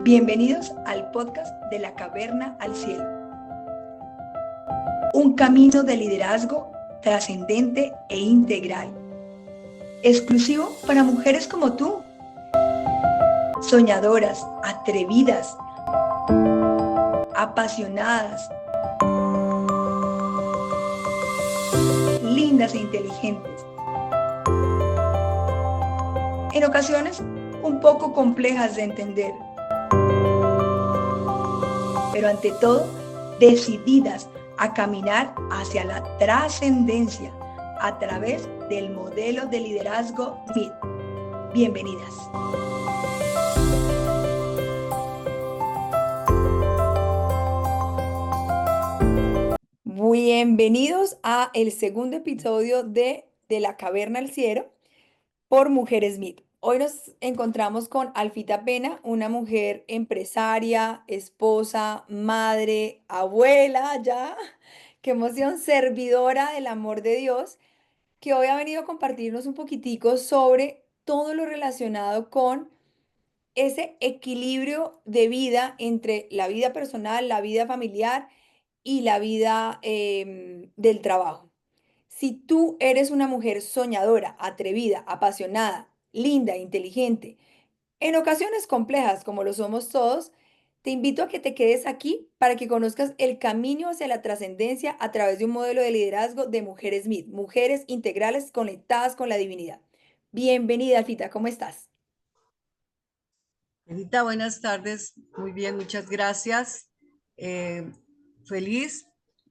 Bienvenidos al podcast de la caverna al cielo. Un camino de liderazgo trascendente e integral. Exclusivo para mujeres como tú. Soñadoras, atrevidas, apasionadas, lindas e inteligentes. En ocasiones, un poco complejas de entender. Pero ante todo, decididas a caminar hacia la trascendencia a través del modelo de liderazgo MIT. Bienvenidas. Bienvenidos a el segundo episodio de la Caverna al Cielo por Mujeres MIT. Hoy nos encontramos con Alfita Pena, una mujer empresaria, esposa, madre, abuela, ya, qué emoción, servidora del amor de Dios, que hoy ha venido a compartirnos un poquitico sobre todo lo relacionado con ese equilibrio de vida entre la vida personal, la vida familiar y la vida del trabajo. Si tú eres una mujer soñadora, atrevida, apasionada, linda, inteligente, en ocasiones complejas como lo somos todos, te invito a que te quedes aquí para que conozcas el camino hacia la trascendencia a través de un modelo de liderazgo de Mujeres MIT, mujeres integrales conectadas con la divinidad. Bienvenida, Alfita, ¿cómo estás? Edita, buenas tardes. Muy bien, muchas gracias. Eh, Feliz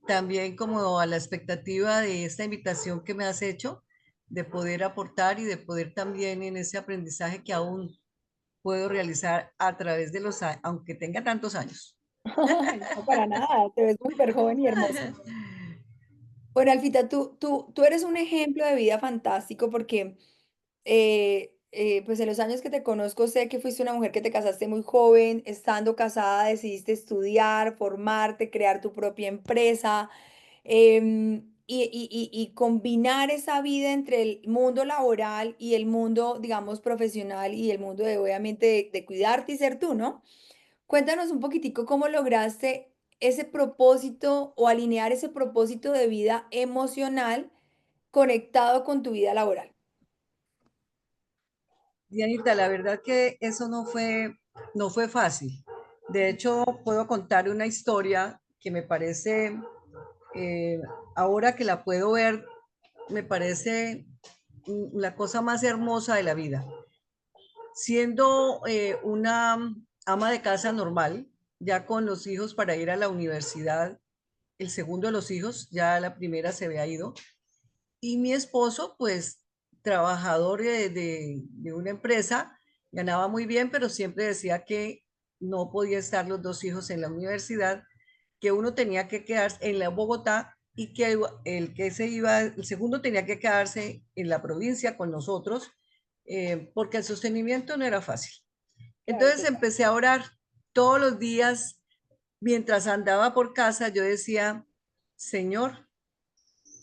también como a la expectativa de esta invitación que me has hecho, de poder aportar y de poder también en ese aprendizaje que aún puedo realizar a través de los años, aunque tenga tantos años. Ay, no, para nada, te ves súper joven y hermosa. Bueno, Alfita, tú eres un ejemplo de vida fantástico porque pues en los años que te conozco sé que fuiste una mujer que te casaste muy joven, estando casada decidiste estudiar, formarte, crear tu propia empresa y combinar esa vida entre el mundo laboral y el mundo, digamos, profesional y el mundo de, obviamente, de cuidarte y ser tú, ¿no? Cuéntanos un poquitico cómo lograste ese propósito o alinear ese propósito de vida emocional conectado con tu vida laboral. Dianita, la verdad que eso no fue fácil. De hecho, puedo contar una historia que me parece, eh, ahora que la puedo ver, me parece la cosa más hermosa de la vida. Siendo una ama de casa normal, ya con los hijos para ir a la universidad, el segundo de los hijos, ya la primera se había ido, y mi esposo, pues, trabajador de una empresa, ganaba muy bien, pero siempre decía que no podía estar los dos hijos en la universidad, que uno tenía que quedarse en la Bogotá y que el que se iba, el segundo tenía que quedarse en la provincia con nosotros, porque el sostenimiento no era fácil. Claro, Entonces total. empecé a orar todos los días. Mientras andaba por casa, yo decía, Señor,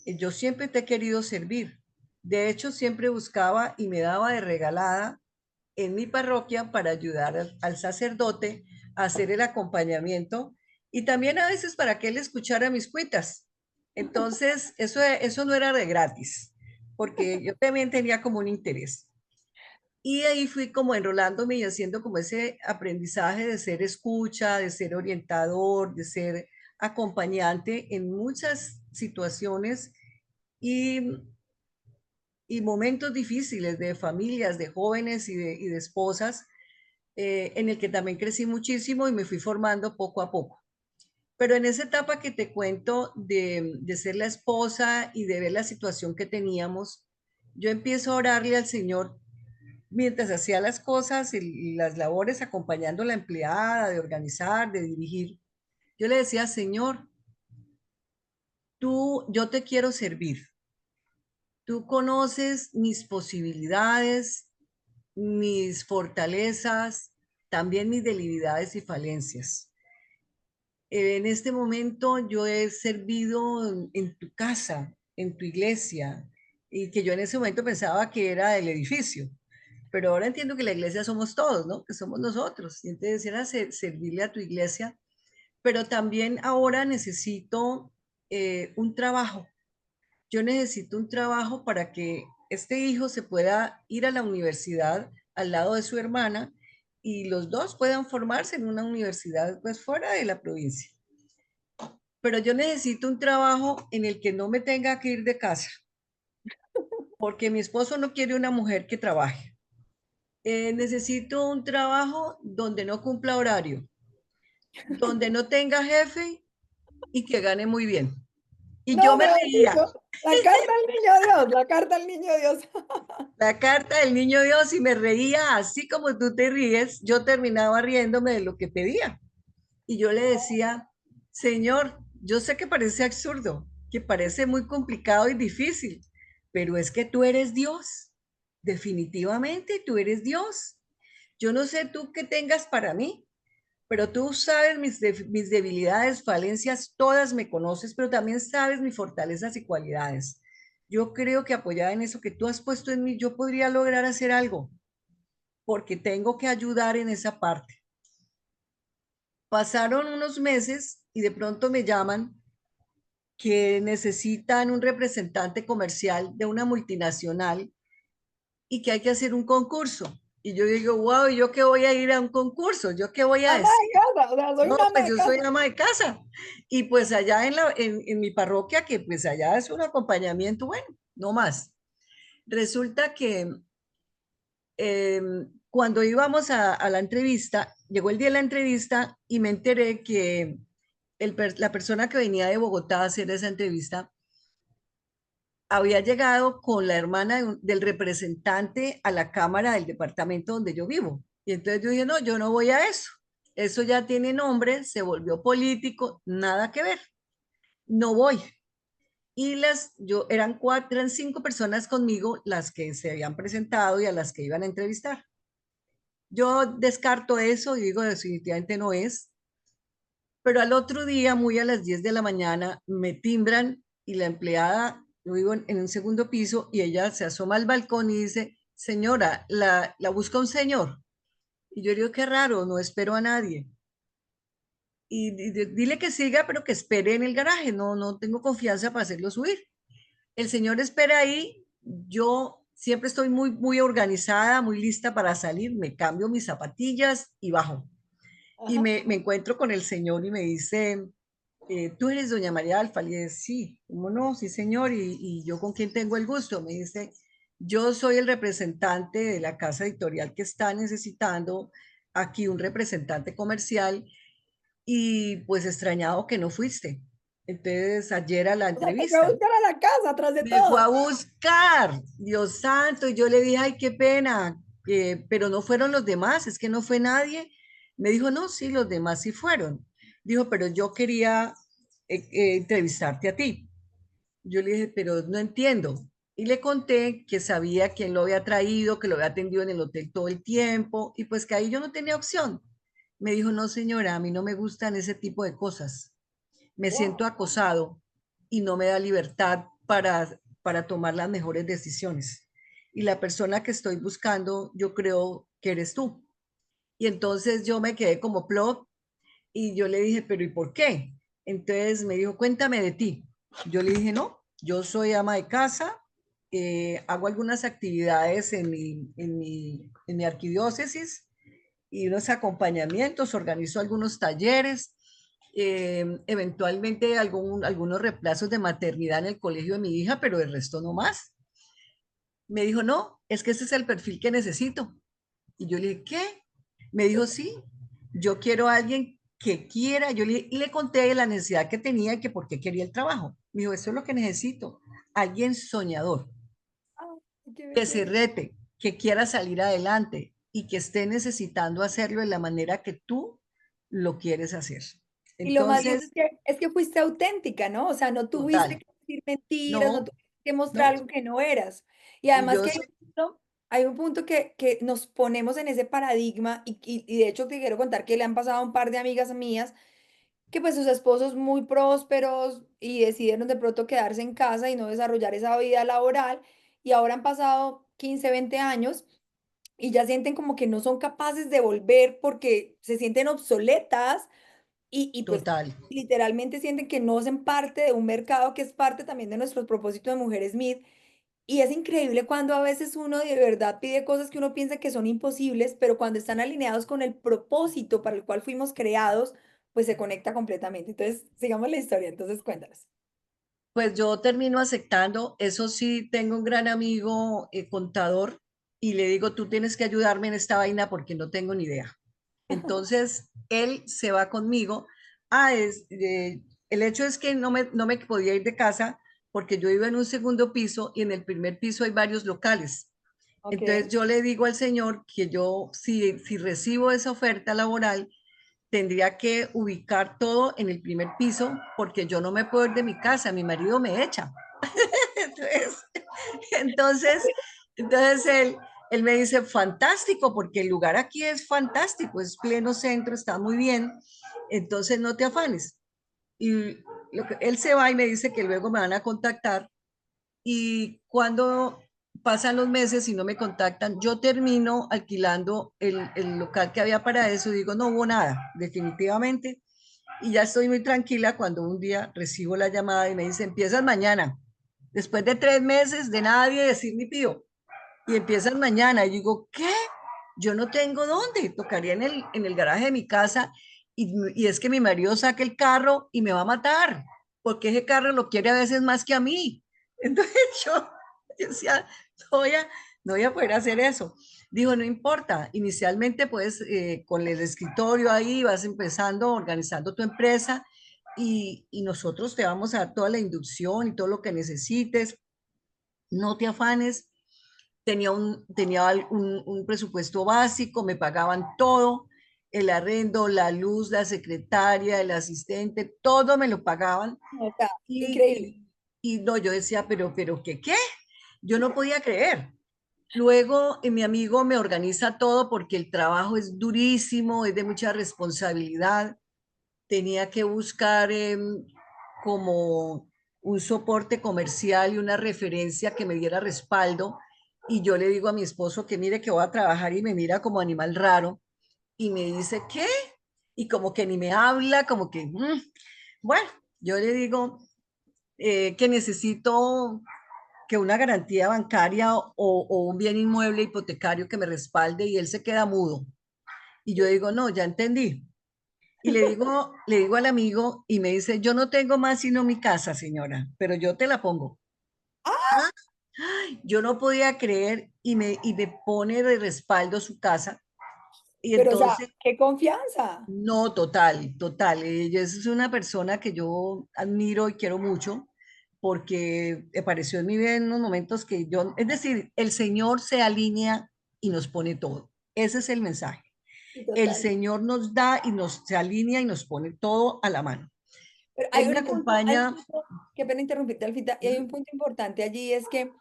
yo siempre te he querido servir. De hecho, siempre buscaba y me daba de regalada en mi parroquia para ayudar al sacerdote a hacer el acompañamiento y también a veces para que él escuchara mis cuitas. Entonces, eso no era de gratis, porque yo también tenía como un interés. Y ahí fui como enrolándome y haciendo como ese aprendizaje de ser escucha, de ser orientador, de ser acompañante en muchas situaciones y, y momentos difíciles de familias, de jóvenes y de esposas, en el que también crecí muchísimo y me fui formando poco a poco. Pero en esa etapa que te cuento de ser la esposa y de ver la situación que teníamos, yo empiezo a orarle al Señor mientras hacía las cosas y las labores acompañando a la empleada, de organizar, de dirigir. Yo le decía, Señor, yo te quiero servir. Tú conoces mis posibilidades, mis fortalezas, también mis debilidades y falencias. En este momento yo he servido en tu casa, en tu iglesia, y que yo en ese momento pensaba que era el edificio. pero ahora entiendo que la iglesia somos todos, ¿no? Que somos nosotros. Y entonces era servirle a tu iglesia, pero también ahora necesito un trabajo. Yo necesito un trabajo para que este hijo se pueda ir a la universidad al lado de su hermana y los dos puedan formarse en una universidad pues fuera de la provincia. Pero yo necesito un trabajo en el que no me tenga que ir de casa, porque mi esposo no quiere una mujer que trabaje. Necesito un trabajo donde no cumpla horario, donde no tenga jefe y que gane muy bien. Y yo No, me mejor reía. dicho, la carta al niño Dios, la carta al niño Dios. La carta del niño Dios y me reía así como tú te ríes, yo terminaba riéndome de lo que pedía. Y yo le decía, Señor, yo sé que parece absurdo, que parece muy complicado y difícil, pero es que tú eres Dios. Definitivamente tú eres Dios. Yo no sé tú qué tengas para mí, pero tú sabes mis debilidades, falencias, todas me conoces, pero también sabes mis fortalezas y cualidades. Yo creo que apoyada en eso que tú has puesto en mí, yo podría lograr hacer algo, porque tengo que ayudar en esa parte. Pasaron unos meses y de pronto me llaman que necesitan un representante comercial de una multinacional y que hay que hacer un concurso. Y yo digo, wow, ¿yo qué voy a ir a un concurso? ¿Yo qué voy a Ama de decir? casa, o sea, soy No, una ama pues de yo soy casa. ama de casa. Y pues allá en mi parroquia, que pues allá es un acompañamiento, bueno, no más. Resulta que cuando íbamos a la entrevista, llegó el día de la entrevista y me enteré que la persona que venía de Bogotá a hacer esa entrevista había llegado con la hermana del representante a la Cámara del departamento donde yo vivo. Y entonces yo dije, no, yo no voy a eso. Eso ya tiene nombre, se volvió político, nada que ver. No voy. Y eran cuatro, eran cinco personas conmigo las que se habían presentado y a las que iban a entrevistar. Yo descarto eso y digo, definitivamente no es. Pero al otro día, muy a las 10 de la mañana, me timbran y la empleada, yo vivo en un segundo piso, y ella se asoma al balcón y dice, señora, la busca un señor. Y yo digo, qué raro, no espero a nadie. Y dile que siga, pero que espere en el garaje, no tengo confianza para hacerlo subir. El señor espera ahí, yo siempre estoy muy organizada, muy lista para salir, me cambio mis zapatillas y bajo. Y Ajá. me encuentro con el señor y me dice, ¿tú eres doña María Alfa? Le dije, sí, ¿cómo no? Sí, señor. Y yo con quién tengo el gusto. Me dice, yo soy el representante de la casa editorial que está necesitando aquí un representante comercial y pues extrañado que no fuiste. Entonces, ayer a la O sea, te fue a entrevista, buscar a la casa, atrás de me fue todo. a buscar, Dios santo, y yo le dije, ay, qué pena, pero no fueron los demás, es que no fue nadie. Me dijo, no, sí, los demás sí fueron. Dijo, pero yo quería entrevistarte a ti. Yo le dije, pero no entiendo. Y le conté que sabía quién lo había traído, que lo había atendido en el hotel todo el tiempo, y pues que ahí yo no tenía opción. Me dijo, no, señora, a mí no me gustan ese tipo de cosas. Me siento Wow. acosado y no me da libertad para tomar las mejores decisiones. Y la persona que estoy buscando, yo creo que eres tú. Y entonces yo me quedé como plop y yo le dije, pero ¿y por qué? Entonces me dijo, cuéntame de ti. Yo le dije, no, yo soy ama de casa, hago algunas actividades en mi arquidiócesis y unos acompañamientos, organizo algunos talleres, eventualmente algunos reemplazos de maternidad en el colegio de mi hija, pero el resto no más. Me dijo, no, es que ese es el perfil que necesito. Y yo le dije, ¿qué? Me dijo, sí, yo quiero a alguien que quiera. Y le conté la necesidad que tenía y que por qué quería el trabajo. Me dijo, eso es lo que necesito. Alguien soñador, Ay, qué que se belleza. rete, que quiera salir adelante y que esté necesitando hacerlo de la manera que tú lo quieres hacer. Y lo más lindo Entonces, es que fuiste auténtica, ¿no? O sea, no tuviste total, que decir mentiras, no no, tuviste que mostrar no. algo que no eras. Y Y además yo que sé, hay un punto que nos ponemos en ese paradigma y de hecho te quiero contar que le han pasado a un par de amigas mías que pues sus esposos muy prósperos y decidieron de pronto quedarse en casa y no desarrollar esa vida laboral y ahora han pasado 15 20 años y ya sienten como que no son capaces de volver porque se sienten obsoletas y pues Total. literalmente sienten que no hacen parte de un mercado que es parte también de nuestros propósitos de Mujer Smith. Y es increíble cuando a veces uno de verdad pide cosas que uno piensa que son imposibles, pero cuando están alineados con el propósito para el cual fuimos creados, pues se conecta completamente. Entonces, sigamos la historia. Entonces, cuéntanos. Pues yo termino aceptando, eso sí, tengo un gran amigo contador y le digo, tú tienes que ayudarme en esta vaina porque no tengo ni idea. Entonces, él se va conmigo. El hecho es que no me podía ir de casa porque yo iba en un segundo piso y en el primer piso hay varios locales. Ok. Entonces yo le digo al señor que yo, si recibo esa oferta laboral, tendría que ubicar todo en el primer piso porque yo no me puedo ir de mi casa, mi marido me echa. Entonces, entonces, entonces él me dice, fantástico, porque el lugar aquí es fantástico, es pleno centro, está muy bien, entonces no te afanes. Y él se va y me dice que luego me van a contactar y cuando pasan los meses y no me contactan, yo termino alquilando el local que había para eso y digo, no hubo nada, definitivamente. Y ya estoy muy tranquila cuando un día recibo la llamada y me dice, empiezas mañana, después de 3 meses de nadie decir ni pío, y empiezas mañana. Y yo digo, ¿qué? Yo no tengo dónde, tocaría en el garaje de mi casa y es que mi marido saque el carro y me va a matar, porque ese carro lo quiere a veces más que a mí. Entonces yo decía, no voy a, no voy a poder hacer eso. Dijo, no importa, inicialmente pues con el escritorio ahí vas empezando, organizando tu empresa y nosotros te vamos a dar toda la inducción y todo lo que necesites, no te afanes. Tenía un presupuesto básico, me pagaban todo, el arrendo, la luz, la secretaria, el asistente, todo me lo pagaban. O sea, Y, increíble. y, y no, yo decía, pero ¿qué? Yo no podía creer. Luego, mi amigo me organiza todo porque el trabajo es durísimo, es de mucha responsabilidad. Tenía que buscar como un soporte comercial y una referencia que me diera respaldo. Y yo le digo a mi esposo que mire que voy a trabajar y me mira como animal raro y me dice, ¿qué? Y como que ni me habla, como que, bueno, yo le digo que necesito que una garantía bancaria o un bien inmueble hipotecario que me respalde y él se queda mudo. Y yo digo, no, ya entendí. Y le digo al amigo y me dice, yo no tengo más sino mi casa, señora, pero yo te la pongo. Ah, Yo no podía creer y me pone de respaldo su casa. Y pero o sea, entonces, qué confianza. no, total, total. Ella es una persona que yo admiro y quiero mucho porque apareció en mi vida en unos momentos que yo, es decir, el Señor se alinea y nos pone todo. Ese es el mensaje. Sí, El total. Señor nos da y nos se alinea y nos pone todo a la mano. Pero Él me acompaña. qué pena interrumpirte, Alfita, y hay un punto importante allí, es que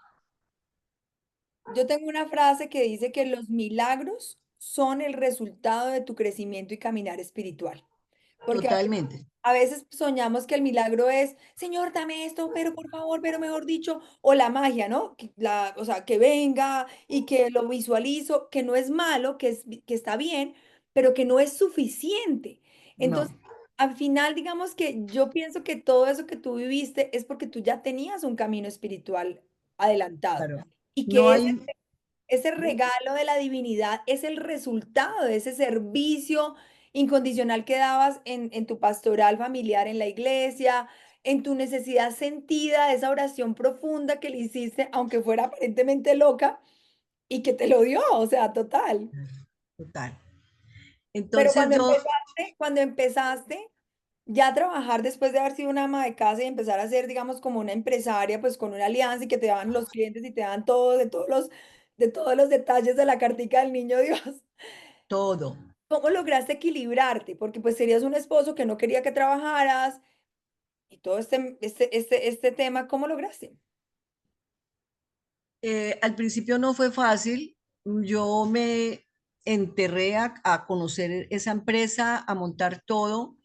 yo tengo una frase que dice que los milagros son el resultado de tu crecimiento y caminar espiritual. Porque Totalmente. a veces soñamos que el milagro es, Señor, dame esto, pero por favor, pero mejor dicho, o la magia, ¿no? O sea, que venga y que lo visualizo, que no es malo, que está bien, pero que no es suficiente. No, Entonces, al final, digamos que yo pienso que todo eso que tú viviste es porque tú ya tenías un camino espiritual adelantado claro. y No que hay, ese regalo de la divinidad es el resultado de ese servicio incondicional que dabas en tu pastoral familiar en la iglesia, en tu necesidad sentida, de esa oración profunda que le hiciste, aunque fuera aparentemente loca, y que te lo dio, o sea, total. total. Pero Entonces yo, cuando empezaste ya a trabajar después de haber sido una ama de casa y empezar a ser, digamos, como una empresaria, pues con una alianza y que te daban los clientes y te dan todo, de todos los detalles de la cartica del niño Dios. todo. ¿Cómo lograste equilibrarte? Porque pues serías un esposo que no quería que trabajaras y todo este tema, ¿cómo lograste? Al principio no fue fácil. Yo me enterré a conocer esa empresa, a montar todo.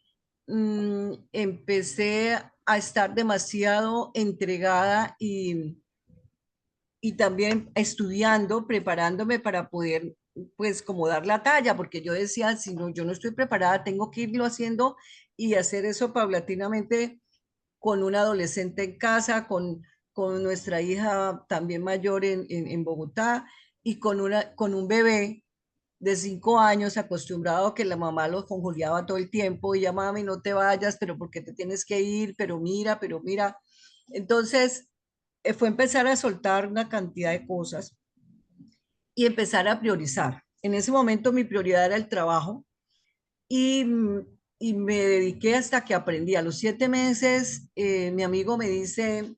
Empecé a estar demasiado entregada y también estudiando, preparándome para poder pues como dar la talla, porque yo decía, si no, yo no estoy preparada, tengo que irlo haciendo y hacer eso paulatinamente con un adolescente en casa, con nuestra hija también mayor en Bogotá y con un bebé de 5 años acostumbrado a que la mamá lo conjuliaba todo el tiempo y ya mami no te vayas, pero ¿por qué te tienes que ir? Pero mira. Entonces fue empezar a soltar una cantidad de cosas y empezar a priorizar. En ese momento mi prioridad era el trabajo y, y me dediqué hasta que aprendí. A los 7 meses, mi amigo me dice,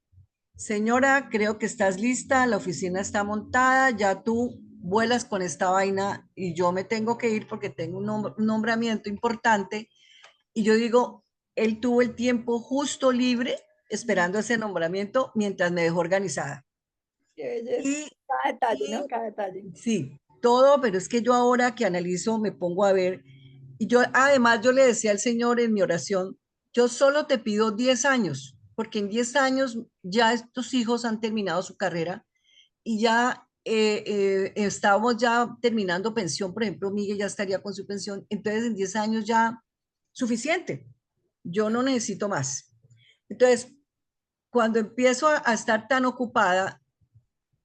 señora, creo que estás lista, la oficina está montada, ya tú vuelas con esta vaina y yo me tengo que ir porque tengo un nombramiento importante. Y yo digo, él tuvo el tiempo justo libre esperando ese nombramiento mientras me dejó organizada. Qué belleza. Y, Cada detalle, ¿no? y Cada detalle. sí, todo, pero es que yo ahora que analizo me pongo a ver, y yo además yo le decía al Señor en mi oración, yo solo te pido 10 años, porque en 10 años ya estos hijos han terminado su carrera y ya estábamos ya terminando pensión, por ejemplo, Miguel ya estaría con su pensión, entonces en 10 años ya suficiente, yo no necesito más. Entonces, cuando empiezo a estar tan ocupada,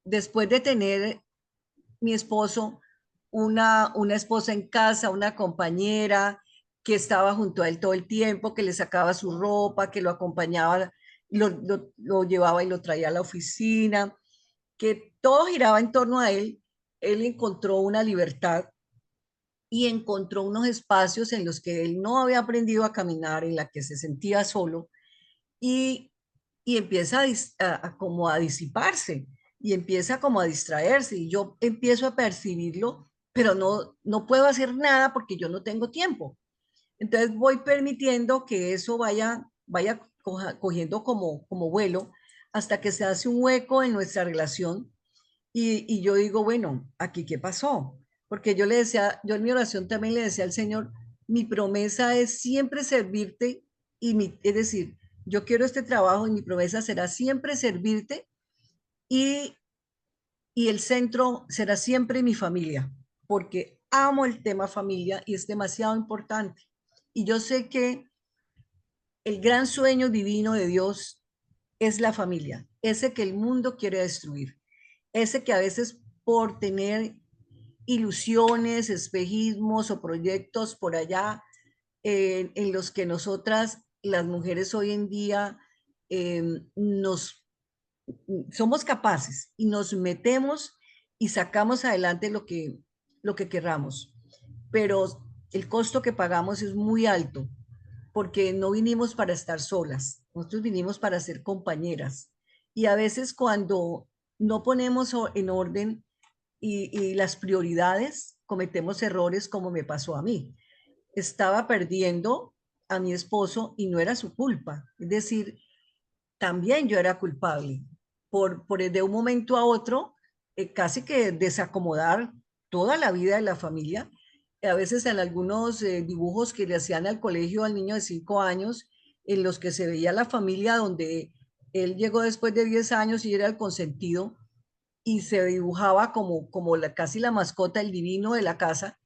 después de tener mi esposo, una esposa en casa, una compañera que estaba junto a él todo el tiempo, que le sacaba su ropa, que lo acompañaba, lo llevaba y lo traía a la oficina, que todo giraba en torno a él. Él encontró una libertad y encontró unos espacios en los que él no había aprendido a caminar, en la que se sentía solo y, y empieza como a disiparse y empieza como a distraerse y yo empiezo a percibirlo, pero no puedo hacer nada porque yo no tengo tiempo. Entonces voy permitiendo que eso vaya cogiendo como vuelo hasta que se hace un hueco en nuestra relación y yo digo, bueno, aquí qué pasó, porque yo le decía, yo en mi oración también le decía al Señor, mi promesa es siempre servirte es decir, yo quiero este trabajo y mi promesa será siempre servirte y, y el centro será siempre mi familia, porque amo el tema familia y es demasiado importante. Y yo sé que el gran sueño divino de Dios es la familia, ese que el mundo quiere destruir, ese que a veces por tener ilusiones, espejismos o proyectos por allá en los que nosotras, las mujeres hoy en día, eh, nos somos capaces y nos metemos y sacamos adelante lo que querramos. Pero el costo que pagamos es muy alto porque no vinimos para estar solas, nosotros vinimos para ser compañeras. Y a veces cuando no ponemos en orden y las prioridades, cometemos errores como me pasó a mí. Estaba perdiendo a mi esposo y no era su culpa. Es decir, también yo era culpable por de un momento a otro casi que desacomodar toda la vida de la familia. A veces en algunos dibujos que le hacían al colegio al niño de 5 años, en los que se veía la familia donde él llegó después de 10 años y era el consentido, y se dibujaba como casi la mascota, el divino de la casa,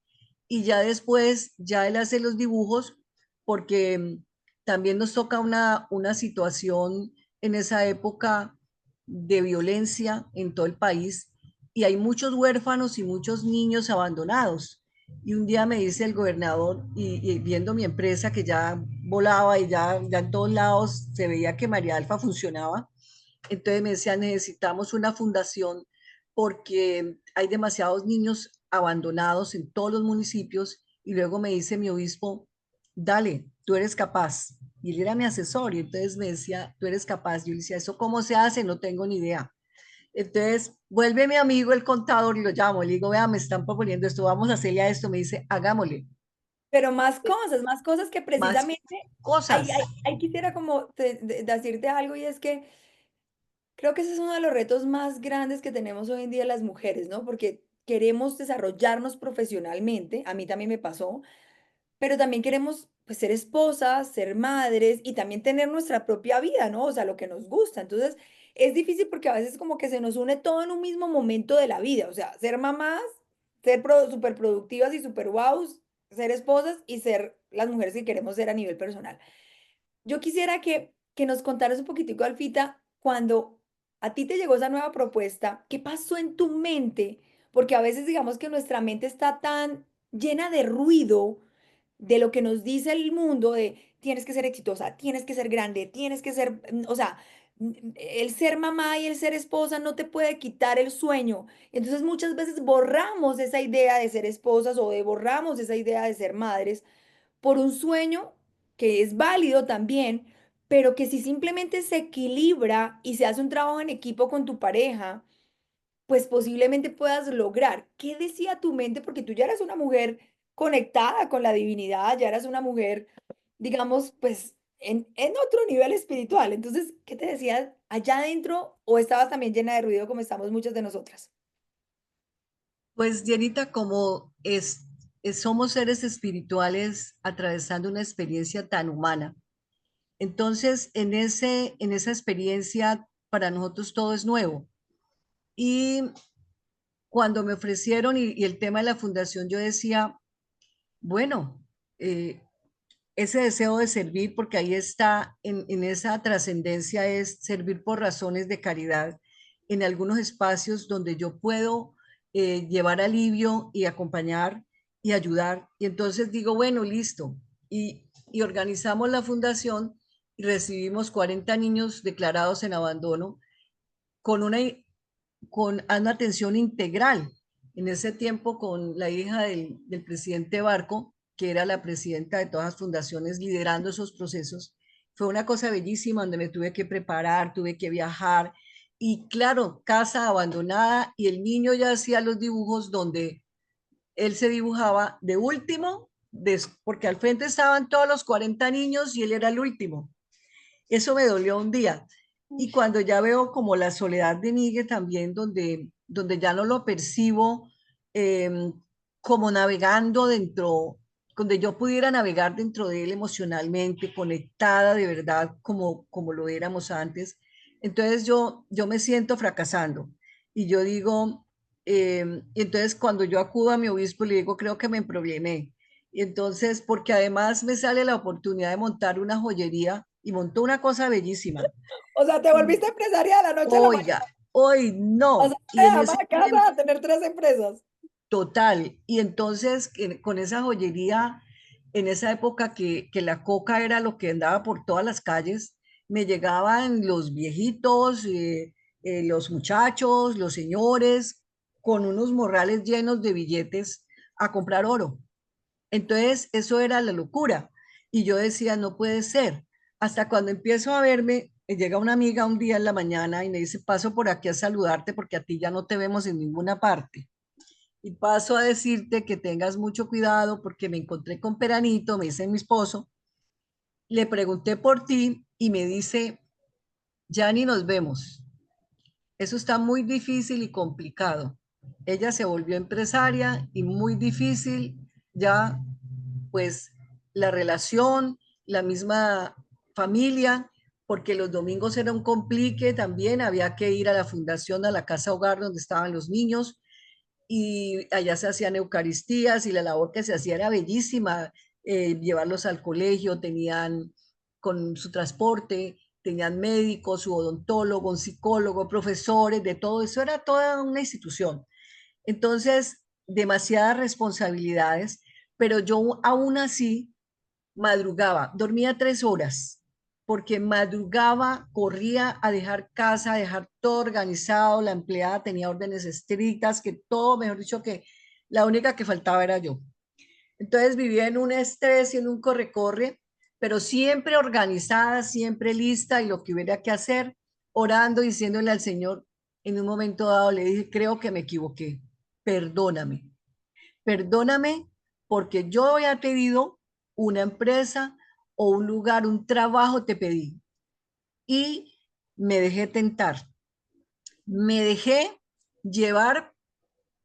y ya después, ya él hace los dibujos porque también nos toca una situación en esa época de violencia en todo el país y hay muchos huérfanos y muchos niños abandonados. Y un día me dice el gobernador, y viendo mi empresa que ya volaba y ya en todos lados se veía que María Alfa funcionaba, entonces me decía, necesitamos una fundación porque hay demasiados niños abandonados en todos los municipios y luego me dice mi obispo, dale, tú eres capaz. Y él era mi asesor y entonces me decía, tú eres capaz. Yo le decía, ¿eso cómo se hace? No tengo ni idea. Entonces vuelve mi amigo el contador y lo llamo y le digo, vea, me están proponiendo esto, vamos a hacerle a esto. Me dice, hagámosle Pero más cosas que más precisamente, cosas. ahí quisiera como decirte algo y es que creo que ese es uno de los retos más grandes que tenemos hoy en día las mujeres, ¿no? Porque queremos desarrollarnos profesionalmente, a mí también me pasó, pero también queremos pues, ser esposas, ser madres y también tener nuestra propia vida, ¿no? O sea, lo que nos gusta. Entonces, es difícil porque a veces como que se nos une todo en un mismo momento de la vida, o sea, ser mamás, ser súper productivas y súper wows, ser esposas y ser las mujeres que queremos ser a nivel personal. Yo quisiera que nos contaras un poquitico, Alfita, cuando a ti te llegó esa nueva propuesta, ¿qué pasó en tu mente? Porque a veces digamos que nuestra mente está tan llena de ruido de lo que nos dice el mundo, de tienes que ser exitosa, tienes que ser grande, tienes que ser, o sea, el ser mamá y el ser esposa no te puede quitar el sueño. Entonces muchas veces borramos esa idea de ser esposas o de borramos esa idea de ser madres por un sueño que es válido también, pero que si simplemente se equilibra y se hace un trabajo en equipo con tu pareja, pues posiblemente puedas lograr. ¿Qué decía tu mente? Porque tú ya eras una mujer conectada con la divinidad, ya eras una mujer, digamos, pues en otro nivel espiritual. Entonces, ¿qué te decía allá adentro o estabas también llena de ruido como estamos muchas de nosotras? Pues Dianita, como somos seres espirituales atravesando una experiencia tan humana, entonces en esa experiencia para nosotros todo es nuevo. Y cuando me ofrecieron y el tema de la fundación, yo decía, bueno, eh, ese deseo de servir, porque ahí está, en esa trascendencia es servir por razones de caridad en algunos espacios donde yo puedo llevar alivio y acompañar y ayudar. Y entonces digo, bueno, listo. Y organizamos la fundación y recibimos 40 niños declarados en abandono con una atención integral. En ese tiempo con la hija del presidente Barco, que era la presidenta de todas las fundaciones, liderando esos procesos. Fue una cosa bellísima donde me tuve que preparar, tuve que viajar. Y claro, casa abandonada y el niño ya hacía los dibujos donde él se dibujaba de último, porque al frente estaban todos los 40 niños y él era el último. Eso me dolió un día. Y cuando ya veo como la soledad de Miguel también, donde ya no lo percibo eh, como navegando dentro, donde yo pudiera navegar dentro de él emocionalmente, conectada de verdad como lo éramos antes. Entonces yo me siento fracasando. Y yo digo, y entonces cuando yo acudo a mi obispo, le digo, creo que me problemé. Y entonces, porque además me sale la oportunidad de montar una joyería y montó una cosa bellísima. O sea, te Y, volviste empresaria de la noche a la mañana. oiga, hoy O sea, no. de Y en ama ese de casa tiempo, a tener tres empresas. total. Y entonces, con esa joyería, en esa época que la coca era lo que andaba por todas las calles, me llegaban los viejitos, los muchachos, los señores, con unos morrales llenos de billetes a comprar oro. Entonces, eso era la locura. Y yo decía, no puede ser. Hasta cuando empiezo a verme, llega una amiga un día en la mañana y me dice, paso por aquí a saludarte porque a ti ya no te vemos en ninguna parte. Y paso a decirte que tengas mucho cuidado porque me encontré con Peranito, me dice mi esposo, le pregunté por ti y me dice, ya ni nos vemos. Eso está muy difícil y complicado. Ella se volvió empresaria y muy difícil ya, pues, la relación, la misma familia, porque los domingos era un complique también, había que ir a la fundación, a la casa hogar donde estaban los niños y allá se hacían eucaristías y la labor que se hacía era bellísima, llevarlos al colegio, tenían con su transporte, tenían médicos, su odontólogo, un psicólogo, profesores, de todo eso, era toda una institución. Entonces, demasiadas responsabilidades, pero yo aún así madrugaba, dormía 3 horas, porque madrugaba, corría a dejar casa, a dejar todo organizado, la empleada tenía órdenes estrictas, que todo, mejor dicho, que la única que faltaba era yo. Entonces vivía en un estrés y en un corre-corre, pero siempre organizada, siempre lista y lo que hubiera que hacer, orando, diciéndole al Señor, en un momento dado le dije, creo que me equivoqué, perdóname, perdóname porque yo había pedido una empresa o un lugar, un trabajo te pedí y me dejé tentar, me dejé llevar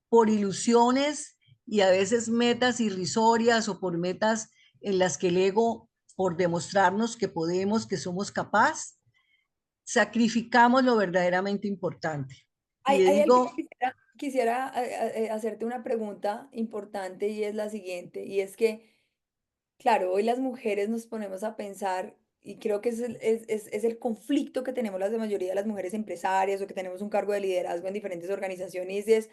por ilusiones y a veces metas irrisorias o por metas en las que el ego, por demostrarnos que podemos, que somos capaces, sacrificamos lo verdaderamente importante. Y le Hay algo que digo, quisiera. quisiera hacerte una pregunta importante y es la siguiente, y es que, claro, hoy las mujeres nos ponemos a pensar, y creo que es el conflicto que tenemos la mayoría de las mujeres empresarias o que tenemos un cargo de liderazgo en diferentes organizaciones, y es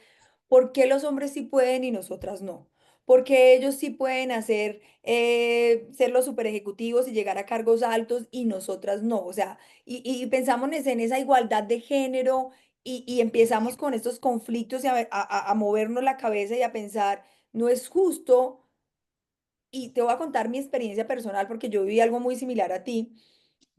¿por qué los hombres sí pueden y nosotras no? Porque ellos sí pueden hacer, ser los super ejecutivos y llegar a cargos altos y nosotras no. O sea, y pensamos en esa igualdad de género y empezamos con estos conflictos y a movernos la cabeza y a pensar, no es justo. Y te voy a contar mi experiencia personal porque yo viví algo muy similar a ti.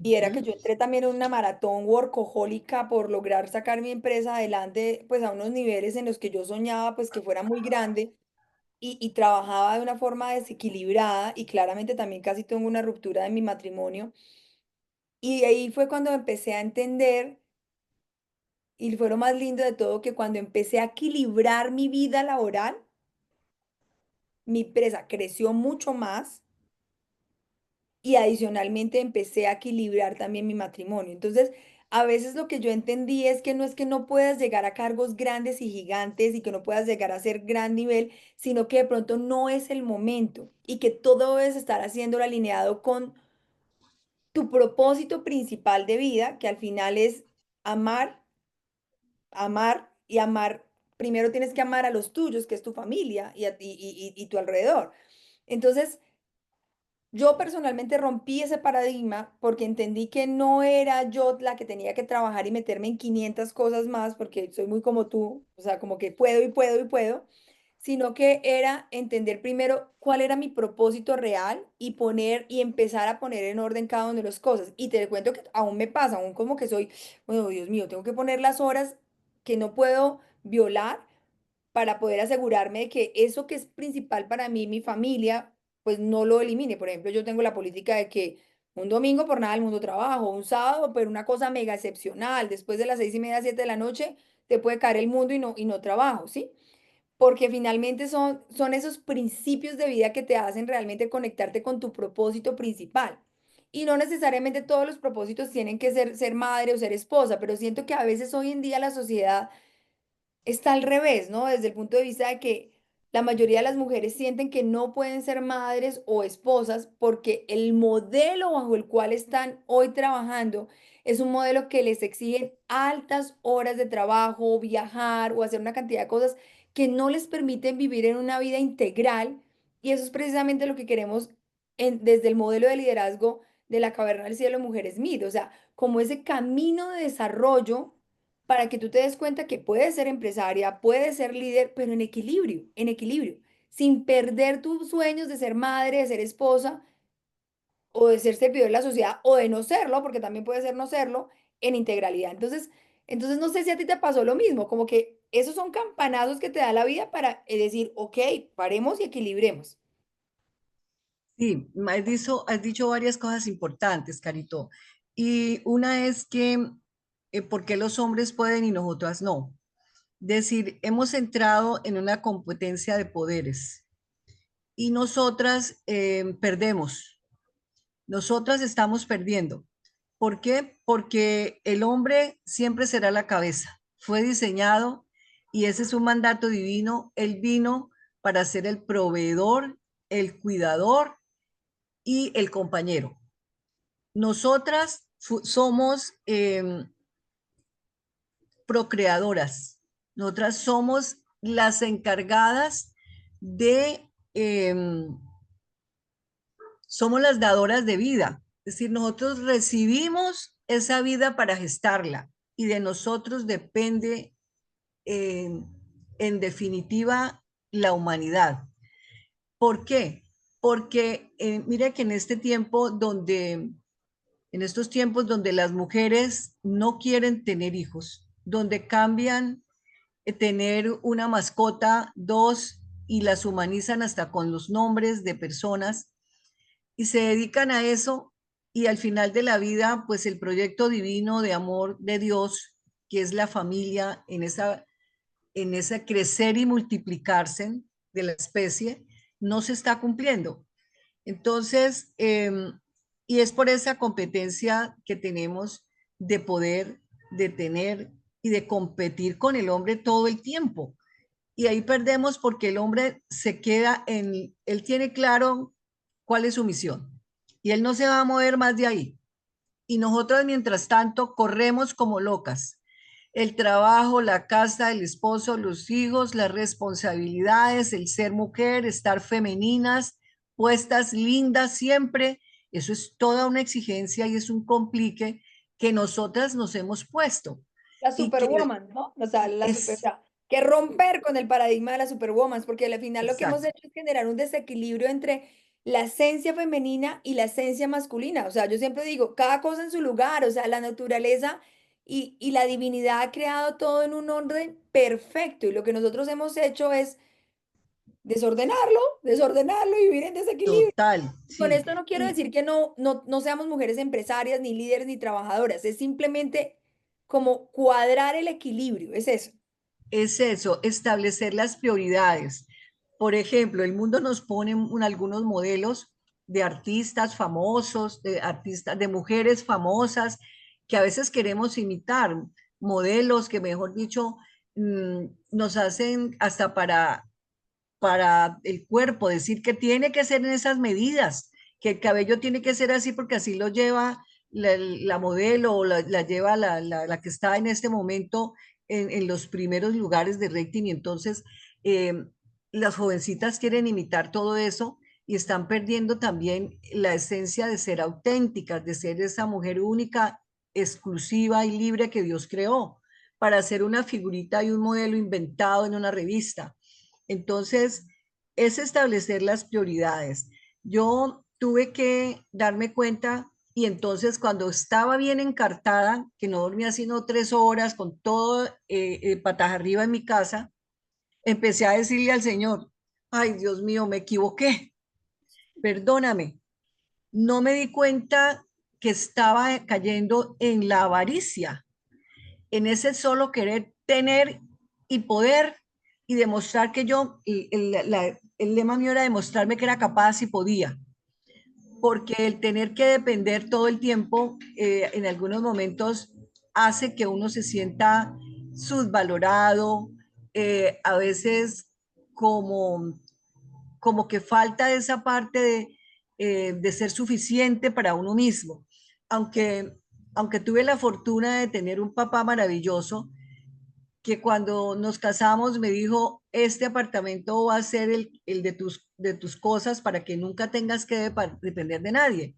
Y era que Ujú. yo entré también en una maratón workahólica por lograr sacar mi empresa adelante, pues a unos niveles en los que yo soñaba, pues que fuera muy grande y trabajaba de una forma desequilibrada y claramente también casi tengo una ruptura de mi matrimonio. Y ahí fue cuando empecé a entender, y fue lo más lindo de todo, que cuando empecé a equilibrar mi vida laboral, mi empresa creció mucho más y adicionalmente empecé a equilibrar también mi matrimonio. Entonces, a veces lo que yo entendí es que no es que no puedas llegar a cargos grandes y gigantes y que no puedas llegar a ser gran nivel, sino que de pronto no es el momento y que todo debes estar haciéndolo alineado con tu propósito principal de vida, que al final es amar, amar y amar. Primero tienes que amar a los tuyos, que es tu familia y a ti y tu alrededor. Entonces, yo personalmente rompí ese paradigma porque entendí que no era yo la que tenía que trabajar y meterme en 500 cosas más, porque soy muy como tú, o sea, como que puedo y puedo y puedo, sino que era entender primero cuál era mi propósito real y poner y empezar a poner en orden cada una de las cosas. Y te cuento que aún me pasa, aún como que soy, bueno, Dios mío, tengo que poner las horas que no puedo violar para poder asegurarme de que eso que es principal para mí, mi familia, pues no lo elimine. Por ejemplo, yo tengo la política de que un domingo por nada del mundo trabajo, un sábado, pero una cosa mega excepcional, después de las 6:30, 7 de la noche, te puede caer el mundo y no trabajo, ¿sí? Porque finalmente son esos principios de vida que te hacen realmente conectarte con tu propósito principal. Y no necesariamente todos los propósitos tienen que ser madre o ser esposa, pero siento que a veces hoy en día la sociedad está al revés, ¿no? Desde el punto de vista de que la mayoría de las mujeres sienten que no pueden ser madres o esposas porque el modelo bajo el cual están hoy trabajando es un modelo que les exigen altas horas de trabajo, viajar o hacer una cantidad de cosas que no les permiten vivir en una vida integral. Y eso es precisamente lo que queremos desde el modelo de liderazgo de la Caverna del Cielo Mujeres Mid, o sea, como ese camino de desarrollo para que tú te des cuenta que puedes ser empresaria, puedes ser líder, pero en equilibrio, sin perder tus sueños de ser madre, de ser esposa o de ser servidor de la sociedad o de no serlo, porque también puede ser no serlo, en integralidad. Entonces no sé si a ti te pasó lo mismo, como que esos son campanazos que te da la vida para decir, ok, paremos y equilibremos. Sí, has dicho varias cosas importantes, Carito. Y una es que, ¿por qué los hombres pueden y nosotras no? Decir, hemos entrado en una competencia de poderes y nosotras perdemos. Nosotras estamos perdiendo. ¿Por qué? Porque el hombre siempre será la cabeza. Fue diseñado y ese es un mandato divino. Él vino para ser el proveedor, el cuidador y el compañero. Nosotras somos procreadoras. Nosotras somos las encargadas de, somos las dadoras de vida. Es decir, nosotros recibimos esa vida para gestarla y de nosotros depende, eh, en definitiva, la humanidad. ¿Por qué? Porque mira que en estos tiempos donde las mujeres no quieren tener hijos, donde cambian tener una mascota, dos, y las humanizan hasta con los nombres de personas y se dedican a eso y al final de la vida, pues el proyecto divino de amor de Dios, que es la familia en esa crecer y multiplicarse de la especie, no se está cumpliendo. Entonces, y es por esa competencia que tenemos de poder, de tener. y de competir con el hombre todo el tiempo. Y ahí perdemos porque el hombre se queda él tiene claro cuál es su misión y él no se va a mover más de ahí. Y nosotros, mientras tanto, corremos como locas. El trabajo, la casa, el esposo, los hijos, las responsabilidades, el ser mujer, estar femeninas, puestas lindas siempre. Eso es toda una exigencia y es un complique que nosotras nos hemos puesto La y que superwoman, ¿no? O sea, o es sea, que romper con el paradigma de la superwoman, porque al final lo que hemos exacto, hecho es generar un desequilibrio entre la esencia femenina y la esencia masculina. O sea, yo siempre digo, cada cosa en su lugar, o sea, la naturaleza y la divinidad ha creado todo en un orden perfecto y lo que nosotros hemos hecho es desordenarlo y vivir en desequilibrio. total, Con sí. esto no quiero decir que no seamos mujeres empresarias, ni líderes, ni trabajadoras. Es simplemente como cuadrar el equilibrio. Es eso. Es eso, establecer las prioridades. Por ejemplo, el mundo nos pone algunos modelos de artistas famosos, de artistas, de mujeres famosas, que a veces queremos imitar, modelos que, mejor dicho, nos hacen hasta para el cuerpo, decir que tiene que ser en esas medidas, que el cabello tiene que ser así porque así lo lleva la modelo o la lleva la que está en este momento en los primeros lugares de rating y entonces eh, las jovencitas quieren imitar todo eso y están perdiendo también la esencia de ser auténticas, de ser esa mujer única, exclusiva y libre que Dios creó para ser una figurita y un modelo inventado en una revista. Entonces, es establecer las prioridades. Yo tuve que darme cuenta y entonces cuando estaba bien encartada, que no dormía sino 3 horas con todo patas arriba en mi casa, empecé a decirle al Señor, ay Dios mío, me equivoqué, perdóname. No me di cuenta que estaba cayendo en la avaricia, en ese solo querer tener y poder y demostrar que yo, el lema mío era demostrarme que era capaz y podía, porque el tener que depender todo el tiempo en algunos momentos hace que uno se sienta subvalorado, a veces como, como que falta esa parte de ser suficiente para uno mismo. Aunque, aunque tuve la fortuna de tener un papá maravilloso, que cuando nos casamos me dijo, este apartamento va a ser el de tus cosas para que nunca tengas que depender de nadie.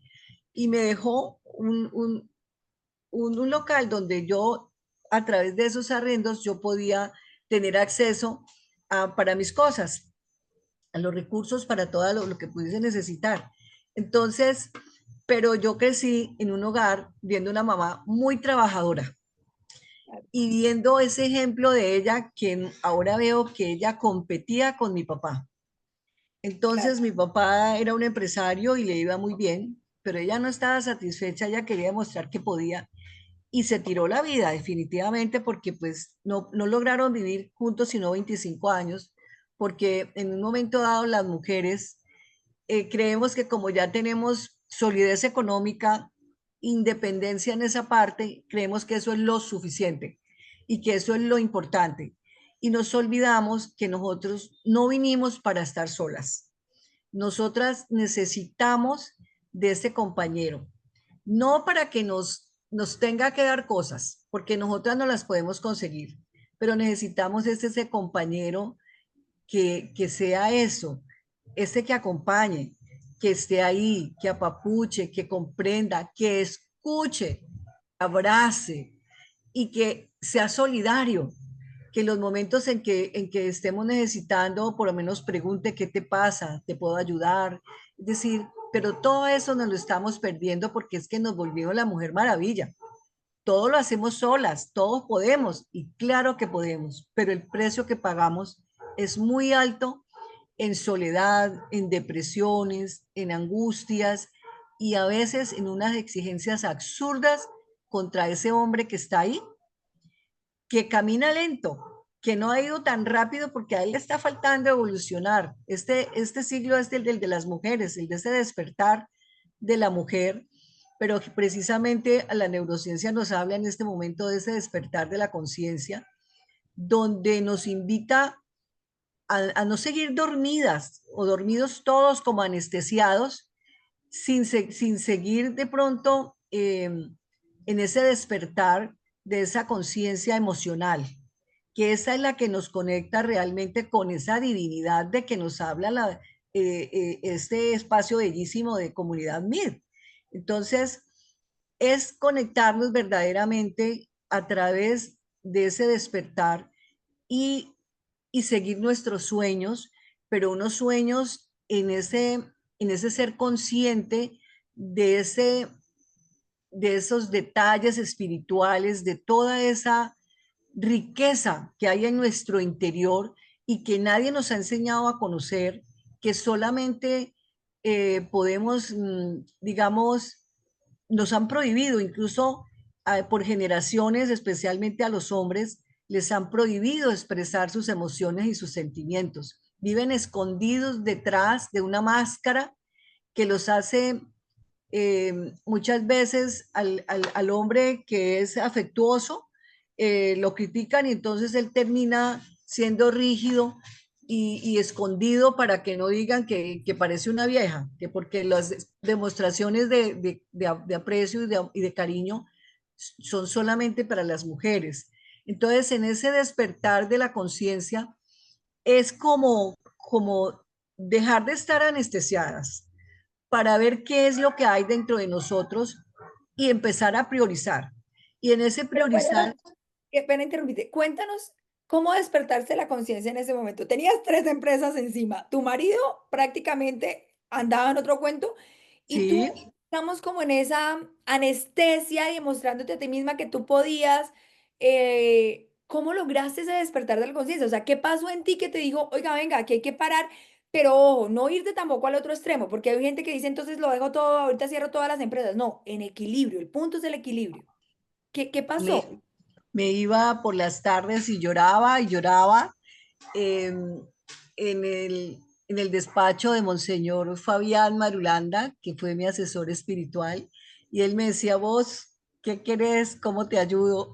Y me dejó un local donde yo, a través de esos arrendos, yo podía tener acceso para mis cosas, a los recursos para todo lo que pudiese necesitar. Entonces, pero yo crecí en un hogar viendo una mamá muy trabajadora y viendo ese ejemplo de ella, que ahora veo que ella competía con mi papá. Claro. Entonces mi papá era un empresario y le iba muy bien, pero ella no estaba satisfecha, ella quería demostrar que podía y se tiró la vida definitivamente porque pues no lograron vivir juntos sino 25 años, porque en un momento dado las mujeres creemos que como ya tenemos solidez económica, independencia en esa parte, creemos que eso es lo suficiente y que eso es lo importante. Y nos olvidamos que nosotros no vinimos para estar solas. Nosotras necesitamos de ese compañero, no para que nos tenga que dar cosas, porque nosotras no las podemos conseguir, pero necesitamos ese compañero que sea eso, ese que acompañe, que esté ahí, que apapuche, que comprenda, que escuche, abrace y que sea solidario, que los momentos en que estemos necesitando, por lo menos pregunte qué te pasa, te puedo ayudar. Es decir, pero todo eso nos lo estamos perdiendo porque es que nos volvimos la mujer maravilla. Todo lo hacemos solas, todos podemos y claro que podemos, pero el precio que pagamos es muy alto en soledad, en depresiones, en angustias y a veces en unas exigencias absurdas contra ese hombre que está ahí, que camina lento, que no ha ido tan rápido porque a él le está faltando evolucionar. Este siglo es el de las mujeres, el de ese despertar de la mujer, pero que precisamente la neurociencia nos habla en este momento de ese despertar de la conciencia, donde nos invita a no seguir dormidas o dormidos todos como anestesiados, sin seguir de pronto en ese despertar de esa conciencia emocional, que esa es la que nos conecta realmente con esa divinidad de que nos habla este espacio bellísimo de comunidad MID. Entonces, es conectarnos verdaderamente a través de ese despertar y, y seguir nuestros sueños, pero unos sueños en ese ser consciente de, de esos detalles espirituales, de toda esa riqueza que hay en nuestro interior y que nadie nos ha enseñado a conocer, que solamente podemos, digamos, nos han prohibido, incluso por generaciones, especialmente a los hombres, les han prohibido expresar sus emociones y sus sentimientos. Viven escondidos detrás de una máscara que los hace muchas veces al hombre que es afectuoso, lo critican y entonces él termina siendo rígido y escondido para que no digan que parece una vieja, que porque las demostraciones de aprecio y de cariño son solamente para las mujeres. Entonces, en ese despertar de la conciencia es como dejar de estar anestesiadas para ver qué es lo que hay dentro de nosotros y empezar a priorizar. Y en ese Pero cuéntanos, priorizar, qué pena interrumpirte, cuéntanos cómo despertarse la conciencia en ese momento. Tenías tres empresas encima, tu marido prácticamente andaba en otro cuento y tú sí, estamos como en esa anestesia y demostrándote a ti misma que tú podías. ¿Cómo lograste ese despertar de la conciencia? O sea, ¿qué pasó en ti que te dijo, oiga, venga, aquí hay que parar? Pero ojo, no irte tampoco al otro extremo, porque hay gente que dice, entonces lo dejo todo, ahorita cierro todas las empresas. No, en equilibrio, el punto es el equilibrio. ¿Qué me, pasó? me iba por las tardes y lloraba eh, en el despacho de Monseñor Fabián Marulanda, que fue mi asesor espiritual, y él me decía, vos, ¿qué querés? ¿Cómo te ayudo?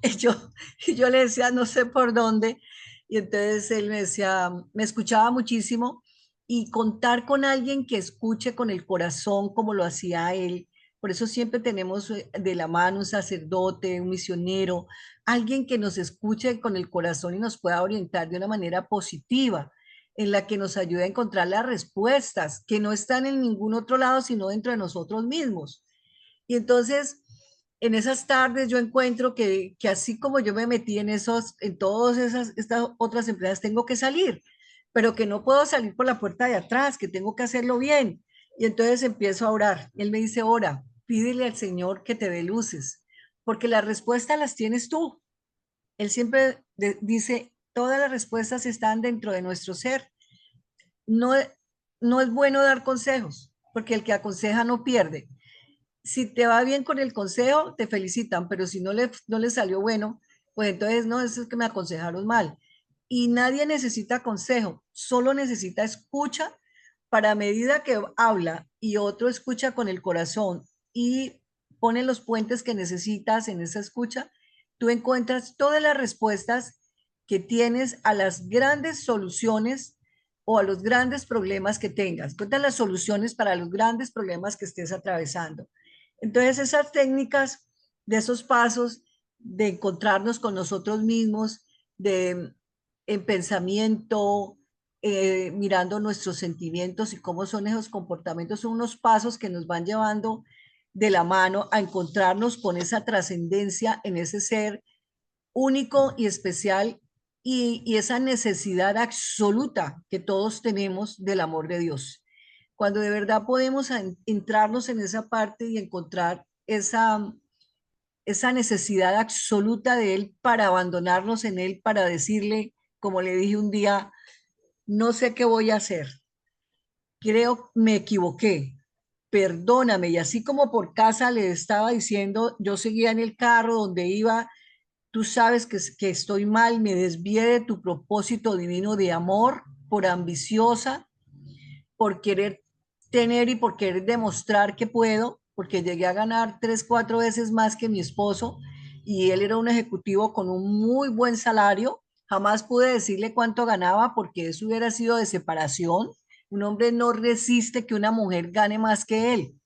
Y yo le decía, no sé por dónde. Y entonces él me decía, me escuchaba muchísimo y contar con alguien que escuche con el corazón como lo hacía él. Por eso siempre tenemos de la mano un sacerdote, un misionero, alguien que nos escuche con el corazón y nos pueda orientar de una manera positiva, en la que nos ayude a encontrar las respuestas que no están en ningún otro lado, sino dentro de nosotros mismos. Y entonces, en esas tardes yo encuentro que así como yo me metí en todas estas otras empresas, tengo que salir, pero que no puedo salir por la puerta de atrás, que tengo que hacerlo bien. Y entonces empiezo a orar. Él me dice, ora, pídele al Señor que te dé luces, porque las respuestas las tienes tú. Él siempre dice, todas las respuestas están dentro de nuestro ser. No, no es bueno dar consejos, porque el que aconseja no pierde. Si te va bien con el consejo, te felicitan, pero si no le salió bueno, pues entonces no, eso es que me aconsejaron mal. Y nadie necesita consejo, solo necesita escucha para a medida que habla y otro escucha con el corazón y pone los puentes que necesitas en esa escucha, tú encuentras todas las respuestas que tienes a las grandes soluciones o a los grandes problemas que tengas. Encuentras las soluciones para los grandes problemas que estés atravesando. Entonces, esas técnicas de esos pasos de encontrarnos con nosotros mismos, de en pensamiento, mirando nuestros sentimientos y cómo son esos comportamientos, son unos pasos que nos van llevando de la mano a encontrarnos con esa trascendencia en ese ser único y especial y esa necesidad absoluta que todos tenemos del amor de Dios. Cuando de verdad podemos entrarnos en esa parte y encontrar esa necesidad absoluta de Él para abandonarnos en Él, para decirle, como le dije un día, no sé qué voy a hacer, creo me equivoqué, perdóname. Y así como por casa le estaba diciendo, yo seguía en el carro donde iba, tú sabes que estoy mal, me desvié de tu propósito divino de amor, por ambiciosa, por querer tener y por querer demostrar que puedo. porque llegué a ganar 3, 4 veces más que mi esposo y él era un ejecutivo con un muy buen salario. Jamás pude decirle cuánto ganaba porque eso hubiera sido de separación. Un hombre no resiste que una mujer gane más que él.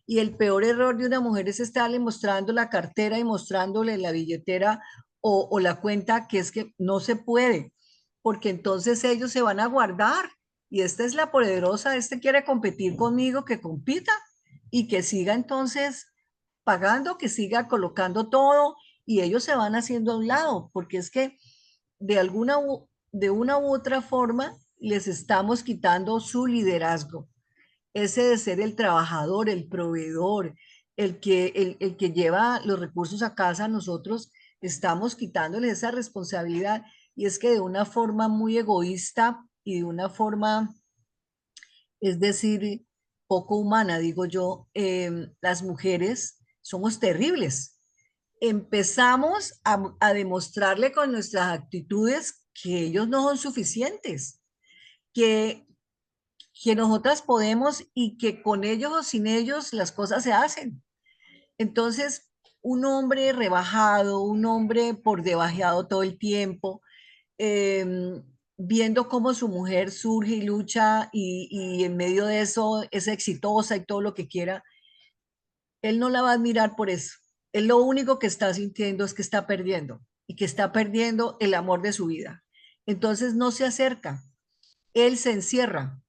Y el peor error de una mujer es estarle mostrando la cartera y mostrándole la billetera o la cuenta, que es que no se puede, porque entonces ellos se van a guardar. Y esta es la poderosa, este quiere competir conmigo, que compita y que siga entonces pagando, que siga colocando todo y ellos se van haciendo a un lado, porque es que de una u otra forma les estamos quitando su liderazgo, ese de ser el trabajador, el proveedor, el que lleva los recursos a casa. Nosotros estamos quitándole esa responsabilidad y es que de una forma muy egoísta y de una forma, es decir, poco humana, digo yo, las mujeres somos terribles. Empezamos a demostrarle con nuestras actitudes que ellos no son suficientes, que nosotras podemos y que con ellos o sin ellos las cosas se hacen. Entonces, un hombre rebajado, un hombre por debajeado todo el tiempo, eh, viendo cómo su mujer surge y lucha y en medio de eso es exitosa y todo lo que quiera, él no la va a admirar por eso. Él lo único que está sintiendo es que está perdiendo y que está perdiendo el amor de su vida. Entonces no se acerca, él se encierra,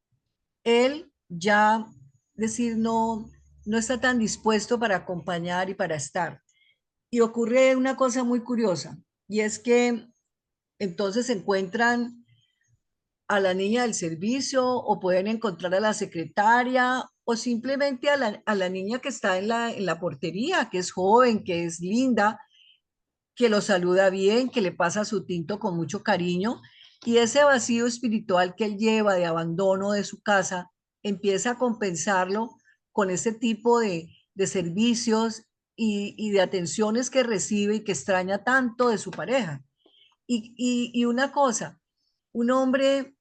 él ya, decir, no está tan dispuesto para acompañar y para estar. Y ocurre una cosa muy curiosa, y es que entonces encuentran a la niña del servicio o pueden encontrar a la secretaria o simplemente a la niña que está en la portería, que es joven, que es linda, que lo saluda bien, que le pasa su tinto con mucho cariño, y ese vacío espiritual que él lleva de abandono de su casa empieza a compensarlo con ese tipo de servicios y de atenciones que recibe y que extraña tanto de su pareja. Y una cosa, un hombre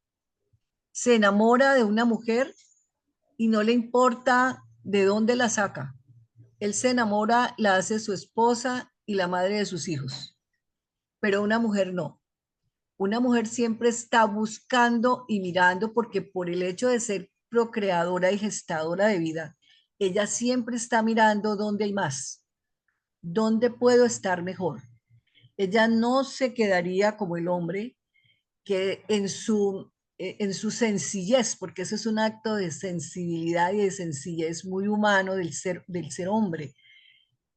se enamora de una mujer y no le importa de dónde la saca. Él se enamora, la hace su esposa y la madre de sus hijos, pero una mujer no. Una mujer siempre está buscando y mirando porque por el hecho de ser procreadora y gestadora de vida, ella siempre está mirando dónde hay más, dónde puedo estar mejor. Ella no se quedaría como el hombre que en su sencillez, porque eso es un acto de sensibilidad y de sencillez muy humano del ser hombre,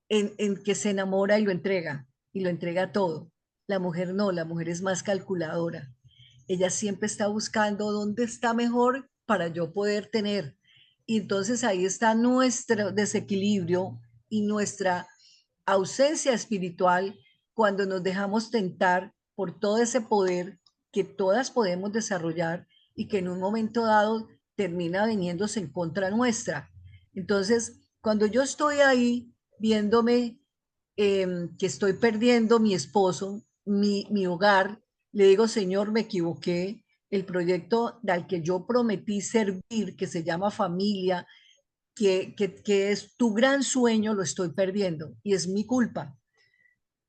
en que se enamora y lo entrega todo. La mujer no, la mujer es más calculadora. Ella siempre está buscando dónde está mejor para yo poder tener. Y entonces ahí está nuestro desequilibrio y nuestra ausencia espiritual cuando nos dejamos tentar por todo ese poder que todas podemos desarrollar y que en un momento dado termina viniéndose en contra nuestra. Entonces, cuando yo estoy ahí viéndome que estoy perdiendo mi esposo, mi hogar, le digo, Señor, me equivoqué. El proyecto al que yo prometí servir, que se llama familia, que es tu gran sueño, lo estoy perdiendo y es mi culpa.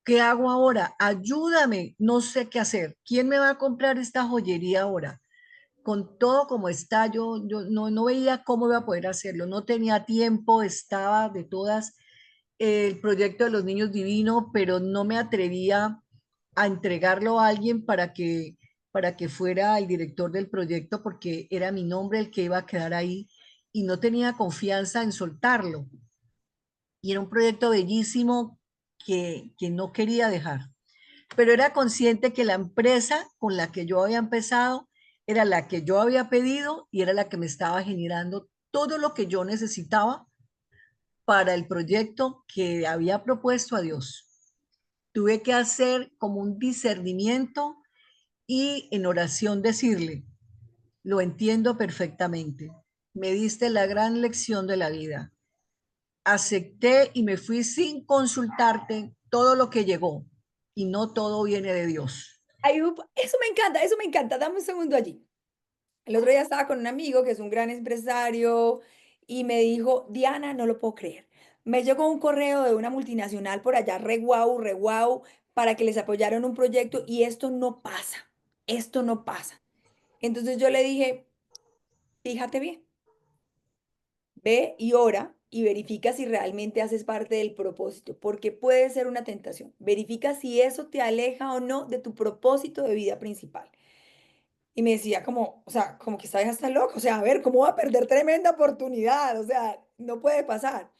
¿Qué hago ahora? Ayúdame, no sé qué hacer. ¿Quién me va a comprar esta joyería ahora? Con todo como está, yo no veía cómo iba a poder hacerlo, no tenía tiempo, estaba de todas el proyecto de los niños divino, pero no me atrevía a entregarlo a alguien para que fuera el director del proyecto, porque era mi nombre el que iba a quedar ahí y no tenía confianza en soltarlo. Y era un proyecto bellísimo que no quería dejar, pero era consciente que la empresa con la que yo había empezado era la que yo había pedido y era la que me estaba generando todo lo que yo necesitaba para el proyecto que había propuesto a Dios. Tuve que hacer como un discernimiento y en oración decirle, lo entiendo perfectamente, me diste la gran lección de la vida, acepté y me fui sin consultarte todo lo que llegó y no todo viene de Dios. Eso me encanta. Dame un segundo allí. El otro día estaba con un amigo que es un gran empresario y me dijo, Diana, no lo puedo creer. Me llegó un correo de una multinacional por allá, re guau, para que les apoyaran un proyecto y esto no pasa. Entonces yo le dije, fíjate bien, ve y ora y verifica si realmente haces parte del propósito, porque puede ser una tentación. Verifica si eso te aleja o no de tu propósito de vida principal. Y me decía como, o sea, como que esta vieja está loca, o sea, a ver, ¿cómo va a perder tremenda oportunidad? O sea, no puede pasar.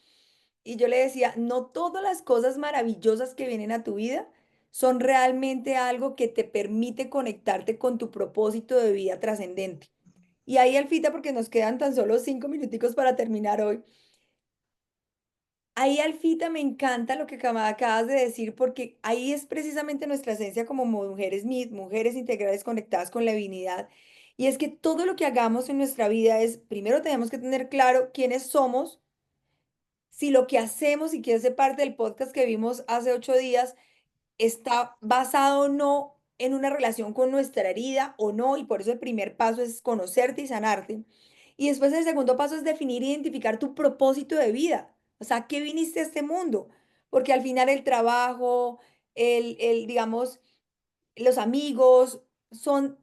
Y yo le decía, no todas las cosas maravillosas que vienen a tu vida son realmente algo que te permite conectarte con tu propósito de vida trascendente. Y ahí, Alfita, porque nos quedan tan solo 5 minuticos para terminar hoy. Ahí, Alfita, me encanta lo que acabas de decir, porque ahí es precisamente nuestra esencia como mujeres MIT, mujeres integrales conectadas con la divinidad. Y es que todo lo que hagamos en nuestra vida es, primero tenemos que tener claro quiénes somos, si lo que hacemos y que hace parte del podcast que vimos hace 8 días está basado o no en una relación con nuestra herida o no, y por eso el primer paso es conocerte y sanarte. Y después el segundo paso es definir e identificar tu propósito de vida. O sea, ¿qué viniste a este mundo? Porque al final el trabajo, digamos, los amigos, son,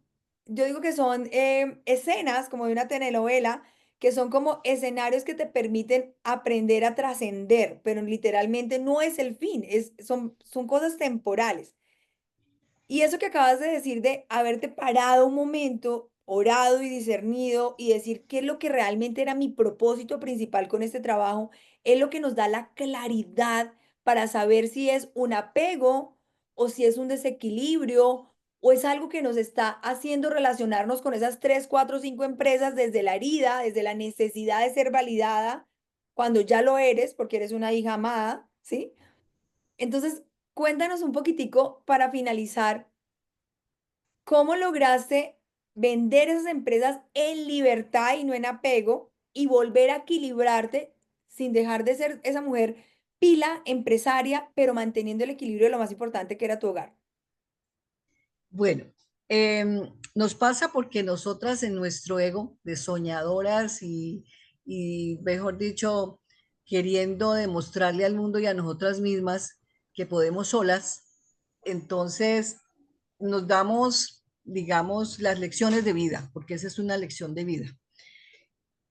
yo digo que son escenas como de una telenovela, que son como escenarios que te permiten aprender a trascender, pero literalmente no es el fin, son cosas temporales. Y eso que acabas de decir de haberte parado un momento, orado y discernido y decir qué es lo que realmente era mi propósito principal con este trabajo, es lo que nos da la claridad para saber si es un apego o si es un desequilibrio o es algo que nos está haciendo relacionarnos con esas 3, 4, 5 empresas desde la herida, desde la necesidad de ser validada, cuando ya lo eres porque eres una hija amada, ¿sí? Entonces, cuéntanos un poquitico para finalizar. ¿Cómo lograste vender esas empresas en libertad y no en apego y volver a equilibrarte sin dejar de ser esa mujer pila, empresaria, pero manteniendo el equilibrio de lo más importante que era tu hogar? Bueno, nos pasa porque nosotras en nuestro ego de soñadoras y, mejor dicho, queriendo demostrarle al mundo y a nosotras mismas que podemos solas, entonces nos damos, digamos, las lecciones de vida, porque esa es una lección de vida.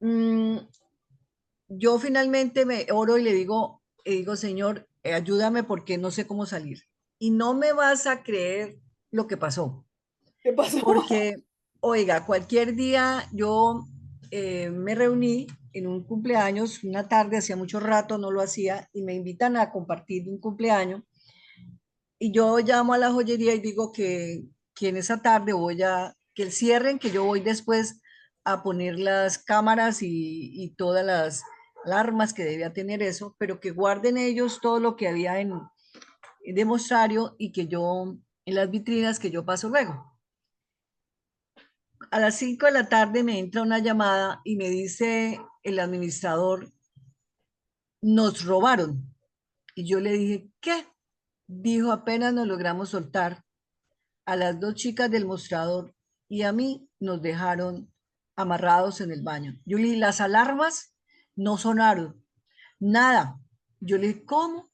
Mm, yo finalmente me oro y le digo, Señor, ayúdame porque no sé cómo salir. Y no me vas a creer lo que pasó. ¿Qué pasó? Porque, oiga, cualquier día yo me reuní en un cumpleaños, una tarde, hacía mucho rato no lo hacía, y me invitan a compartir un cumpleaños, y yo llamo a la joyería y digo que en esa tarde que cierren, que yo voy después a poner las cámaras y todas las alarmas que debía tener eso, pero que guarden ellos todo lo que había en demostrario y que yo, en las vitrinas que yo paso luego. A las 5 de la tarde me entra una llamada y me dice el administrador, nos robaron. Y yo le dije, ¿qué? Dijo, apenas nos logramos soltar a las dos chicas del mostrador y a mí nos dejaron amarrados en el baño. Yo le dije, las alarmas no sonaron, nada. Yo le dije, ¿cómo?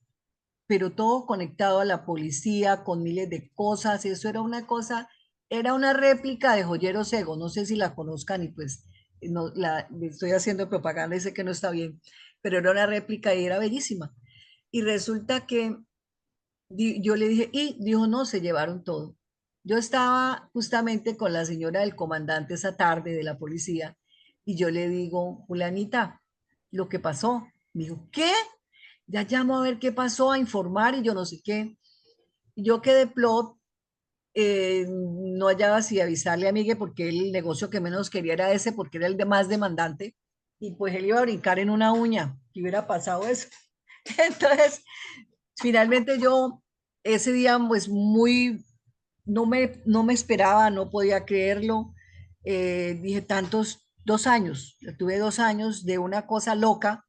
Pero todo conectado a la policía, con miles de cosas. Eso era una cosa, era una réplica de Joyero Sego. No sé si la conozcan y pues no, le estoy haciendo propaganda y sé que no está bien, pero era una réplica y era bellísima. Y resulta que yo le dije, y dijo, no, se llevaron todo. Yo estaba justamente con la señora del comandante esa tarde de la policía y yo le digo, Julianita, lo que pasó. Me dijo, ¿qué? Ya llamo a ver qué pasó, a informar y yo no sé qué. Yo quedé plot, no hallaba si avisarle a Miguel porque el negocio que menos quería era ese porque era el de más demandante y pues él iba a brincar en una uña, que hubiera pasado eso. Entonces, finalmente yo ese día pues muy, no me esperaba, no podía creerlo. Dije tantos, 2 años, tuve 2 años de una cosa loca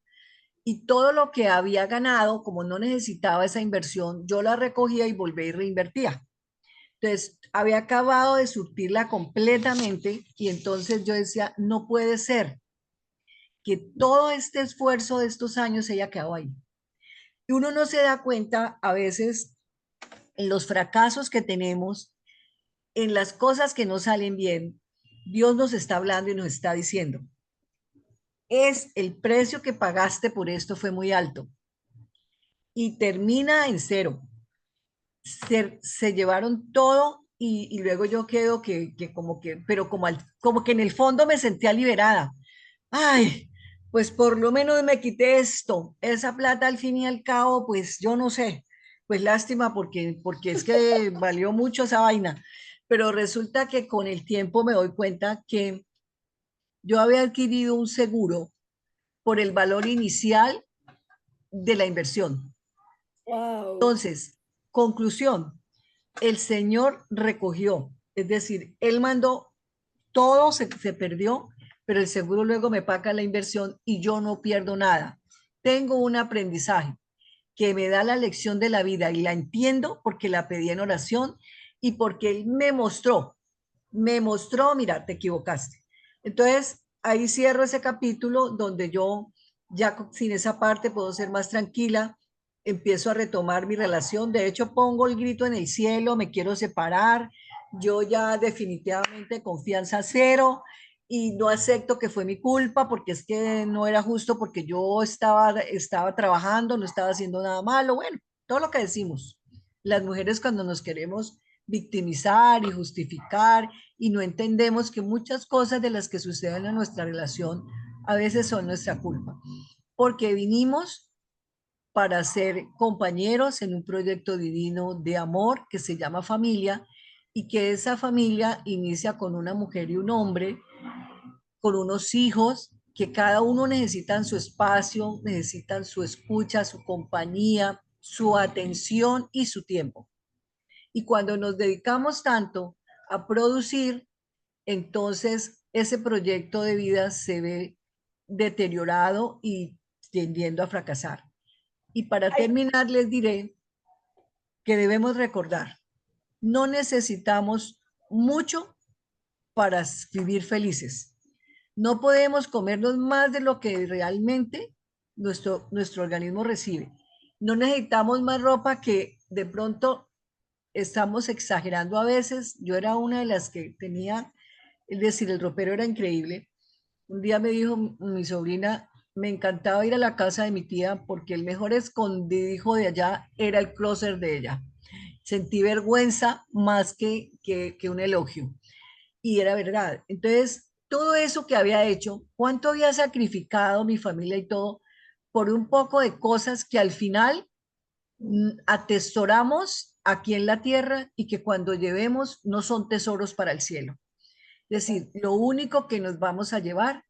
y todo lo que había ganado, como no necesitaba esa inversión, yo la recogía y volvía y reinvertía. Entonces, había acabado de surtirla completamente y entonces yo decía, no puede ser que todo este esfuerzo de estos años se haya quedado ahí. Y uno no se da cuenta a veces en los fracasos que tenemos, en las cosas que no salen bien. Dios nos está hablando y nos está diciendo, es el precio que pagaste por esto fue muy alto y termina en cero. Se llevaron todo y luego yo quedo que como que, pero como que en el fondo me sentía liberada. Ay, pues por lo menos me quité esto, esa plata al fin y al cabo, pues yo no sé, pues lástima porque es que valió mucho esa vaina, pero resulta que con el tiempo me doy cuenta que yo había adquirido un seguro por el valor inicial de la inversión. Wow. Entonces, conclusión, el señor recogió, es decir, él mandó, todo se perdió, pero el seguro luego me paga la inversión y yo no pierdo nada. Tengo un aprendizaje que me da la lección de la vida y la entiendo porque la pedí en oración y porque él me mostró, mira, te equivocaste. Entonces, ahí cierro ese capítulo donde yo ya sin esa parte puedo ser más tranquila, empiezo a retomar mi relación, de hecho pongo el grito en el cielo, me quiero separar, yo ya definitivamente confianza cero y no acepto que fue mi culpa porque es que no era justo porque yo estaba trabajando, no estaba haciendo nada malo, bueno, todo lo que decimos. Las mujeres cuando nos queremos victimizar y justificar y no entendemos que muchas cosas de las que suceden en nuestra relación a veces son nuestra culpa, porque vinimos para ser compañeros en un proyecto divino de amor que se llama familia y que esa familia inicia con una mujer y un hombre, con unos hijos que cada uno necesitan su espacio, necesitan su escucha, su compañía, su atención y su tiempo. Y cuando nos dedicamos tanto a producir, entonces ese proyecto de vida se ve deteriorado y tendiendo a fracasar. Y para Ay, terminar, les diré que debemos recordar, no necesitamos mucho para vivir felices. No podemos comernos más de lo que realmente nuestro organismo recibe. No necesitamos más ropa que de pronto estamos exagerando a veces. Yo era una de las que tenía, es decir, el ropero era increíble. Un día me dijo mi sobrina, me encantaba ir a la casa de mi tía porque el mejor escondrijo de allá era el closet de ella. Sentí vergüenza más que un elogio. Y era verdad. Entonces, todo eso que había hecho, cuánto había sacrificado mi familia y todo, por un poco de cosas que al final atesoramos aquí en la tierra y que cuando llevemos no son tesoros para el cielo. Es decir, lo único que nos vamos a llevar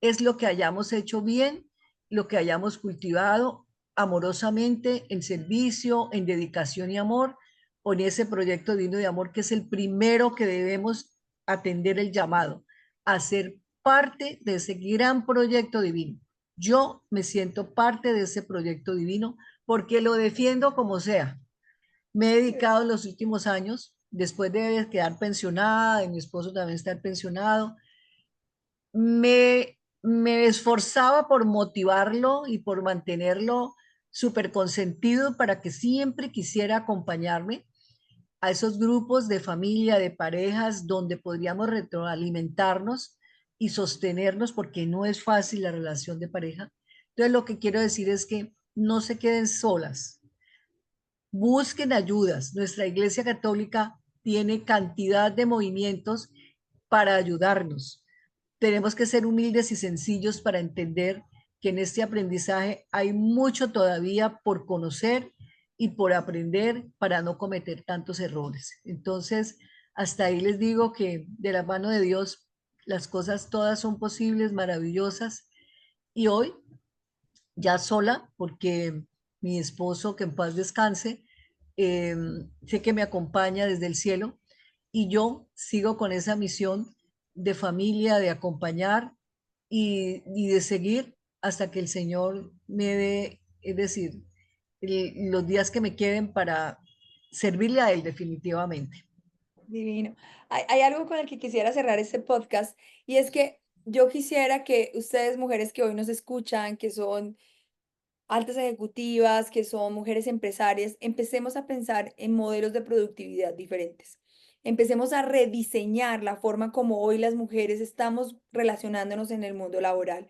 es lo que hayamos hecho bien, lo que hayamos cultivado amorosamente en servicio, en dedicación y amor, o en ese proyecto divino de amor que es el primero que debemos atender el llamado, a ser parte de ese gran proyecto divino. Yo me siento parte de ese proyecto divino porque lo defiendo como sea. Me he dedicado en los últimos años, después de quedar pensionada, de mi esposo también estar pensionado, me esforzaba por motivarlo y por mantenerlo súper consentido para que siempre quisiera acompañarme a esos grupos de familia, de parejas, donde podríamos retroalimentarnos y sostenernos, porque no es fácil la relación de pareja. Entonces, lo que quiero decir es que no se queden solas, busquen ayudas. Nuestra Iglesia Católica tiene cantidad de movimientos para ayudarnos. Tenemos que ser humildes y sencillos para entender que en este aprendizaje hay mucho todavía por conocer y por aprender para no cometer tantos errores. Entonces, hasta ahí les digo que de la mano de Dios las cosas todas son posibles, maravillosas. Y hoy, ya sola, porque mi esposo, que en paz descanse, eh, sé que me acompaña desde el cielo y yo sigo con esa misión de familia, de acompañar y de seguir hasta que el Señor me dé, es decir, los días que me queden para servirle a Él definitivamente. divino. Hay algo con el que quisiera cerrar este podcast y es que yo quisiera que ustedes, mujeres que hoy nos escuchan, que son altas ejecutivas, que son mujeres empresarias, empecemos a pensar en modelos de productividad diferentes. Empecemos a rediseñar la forma como hoy las mujeres estamos relacionándonos en el mundo laboral.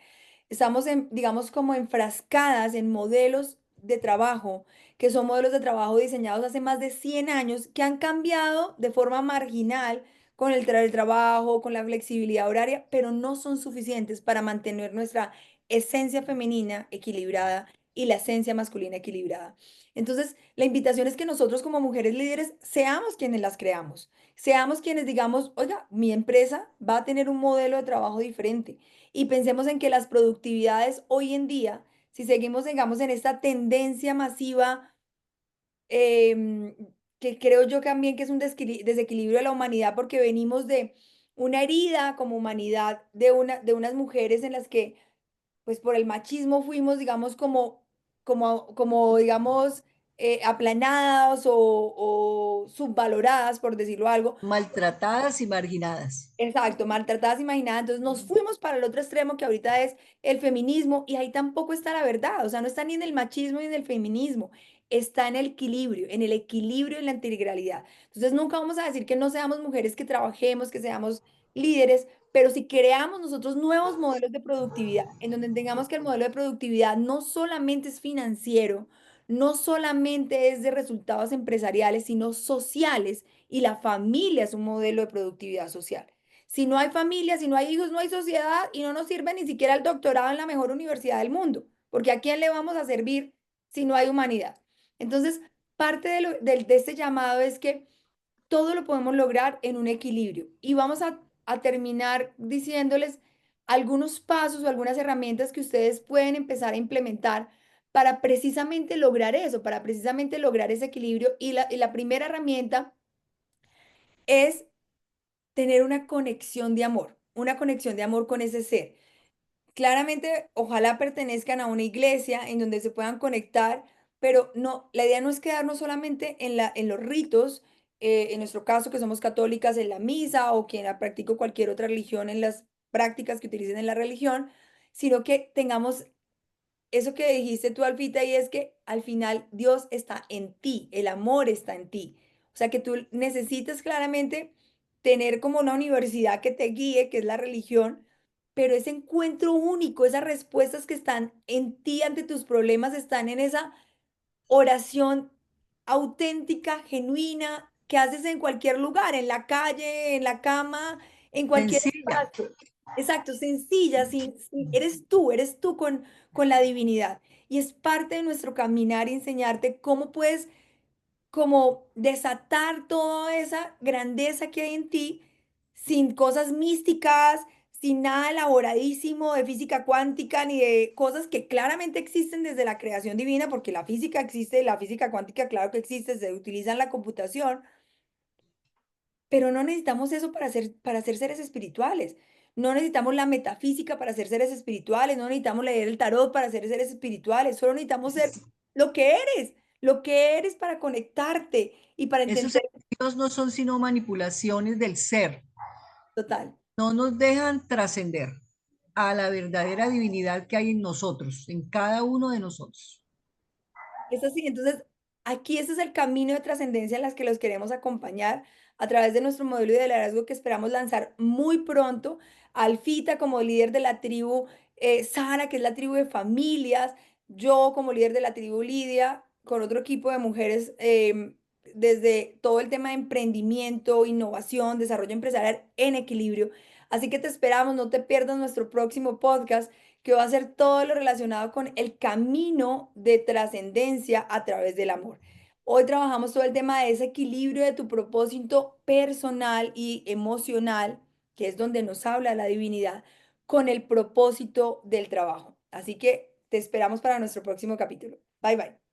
Estamos, digamos, como enfrascadas en modelos de trabajo, que son modelos de trabajo diseñados hace más de 100 años, que han cambiado de forma marginal con el trabajo, con la flexibilidad horaria, pero no son suficientes para mantener nuestra esencia femenina equilibrada y la esencia masculina equilibrada. Entonces, la invitación es que nosotros como mujeres líderes seamos quienes las creamos, seamos quienes digamos, oiga, mi empresa va a tener un modelo de trabajo diferente y pensemos en que las productividades hoy en día, si seguimos, digamos, en esta tendencia masiva, em, que creo yo también que es un desequilibrio de la humanidad porque venimos de una herida como humanidad de unas mujeres en las que pues por el machismo fuimos, digamos, como digamos, aplanadas o subvaloradas, por decirlo algo. Maltratadas y marginadas. Exacto, maltratadas, imaginadas. Entonces nos fuimos para el otro extremo que ahorita es el feminismo y ahí tampoco está la verdad. O sea, no está ni en el machismo ni en el feminismo. Está en el equilibrio y en la integralidad. Entonces nunca vamos a decir que no seamos mujeres que trabajemos, que seamos líderes, pero si creamos nosotros nuevos modelos de productividad, en donde tengamos que el modelo de productividad no solamente es financiero, no solamente es de resultados empresariales, sino sociales, y la familia es un modelo de productividad social. Si no hay familia, si no hay hijos, no hay sociedad y no nos sirve ni siquiera el doctorado en la mejor universidad del mundo, porque ¿a quién le vamos a servir si no hay humanidad? Entonces, parte de este llamado es que todo lo podemos lograr en un equilibrio y vamos a terminar diciéndoles algunos pasos o algunas herramientas que ustedes pueden empezar a implementar para precisamente lograr eso, para precisamente lograr ese equilibrio. Y la primera herramienta es tener una conexión de amor con ese ser. Claramente, ojalá pertenezcan a una iglesia en donde se puedan conectar, pero no, la idea no es quedarnos solamente en los ritos, en nuestro caso que somos católicas en la misa o quien practique cualquier otra religión en las prácticas que utilicen en la religión, sino que tengamos eso que dijiste tú, Alfita, y es que al final Dios está en ti, el amor está en ti. O sea que tú necesitas claramente tener como una universidad que te guíe, que es la religión, pero ese encuentro único, esas respuestas que están en ti ante tus problemas, están en esa oración auténtica, genuina, que haces en cualquier lugar, en la calle, en la cama, en cualquier Sencilla. espacio. Exacto, sencilla, eres tú con la divinidad. Y es parte de nuestro caminar y enseñarte cómo puedes como desatar toda esa grandeza que hay en ti sin cosas místicas, sin nada elaboradísimo de física cuántica ni de cosas que claramente existen desde la creación divina, porque la física existe, la física cuántica claro que existe, se utiliza en la computación, pero no necesitamos eso para ser seres espirituales. No necesitamos la metafísica para ser seres espirituales, no necesitamos leer el tarot para ser seres espirituales, solo necesitamos ser lo lo que eres para conectarte y para Esos entender sentidos no son sino manipulaciones del ser. total. No nos dejan trascender a la verdadera divinidad que hay en nosotros, en cada uno de nosotros. Es así, entonces aquí ese es el camino de trascendencia en las que los queremos acompañar a través de nuestro modelo de liderazgo que esperamos lanzar muy pronto. Alfita como líder de la tribu, Sara, que es la tribu de familias, yo como líder de la tribu Lidia, con otro equipo de mujeres, desde todo el tema de emprendimiento, innovación, desarrollo empresarial en equilibrio. Así que te esperamos, no te pierdas nuestro próximo podcast que va a ser todo lo relacionado con el camino de trascendencia a través del amor. Hoy trabajamos todo el tema de ese equilibrio de tu propósito personal y emocional, que es donde nos habla la divinidad, con el propósito del trabajo. Así que te esperamos para nuestro próximo capítulo. Bye bye.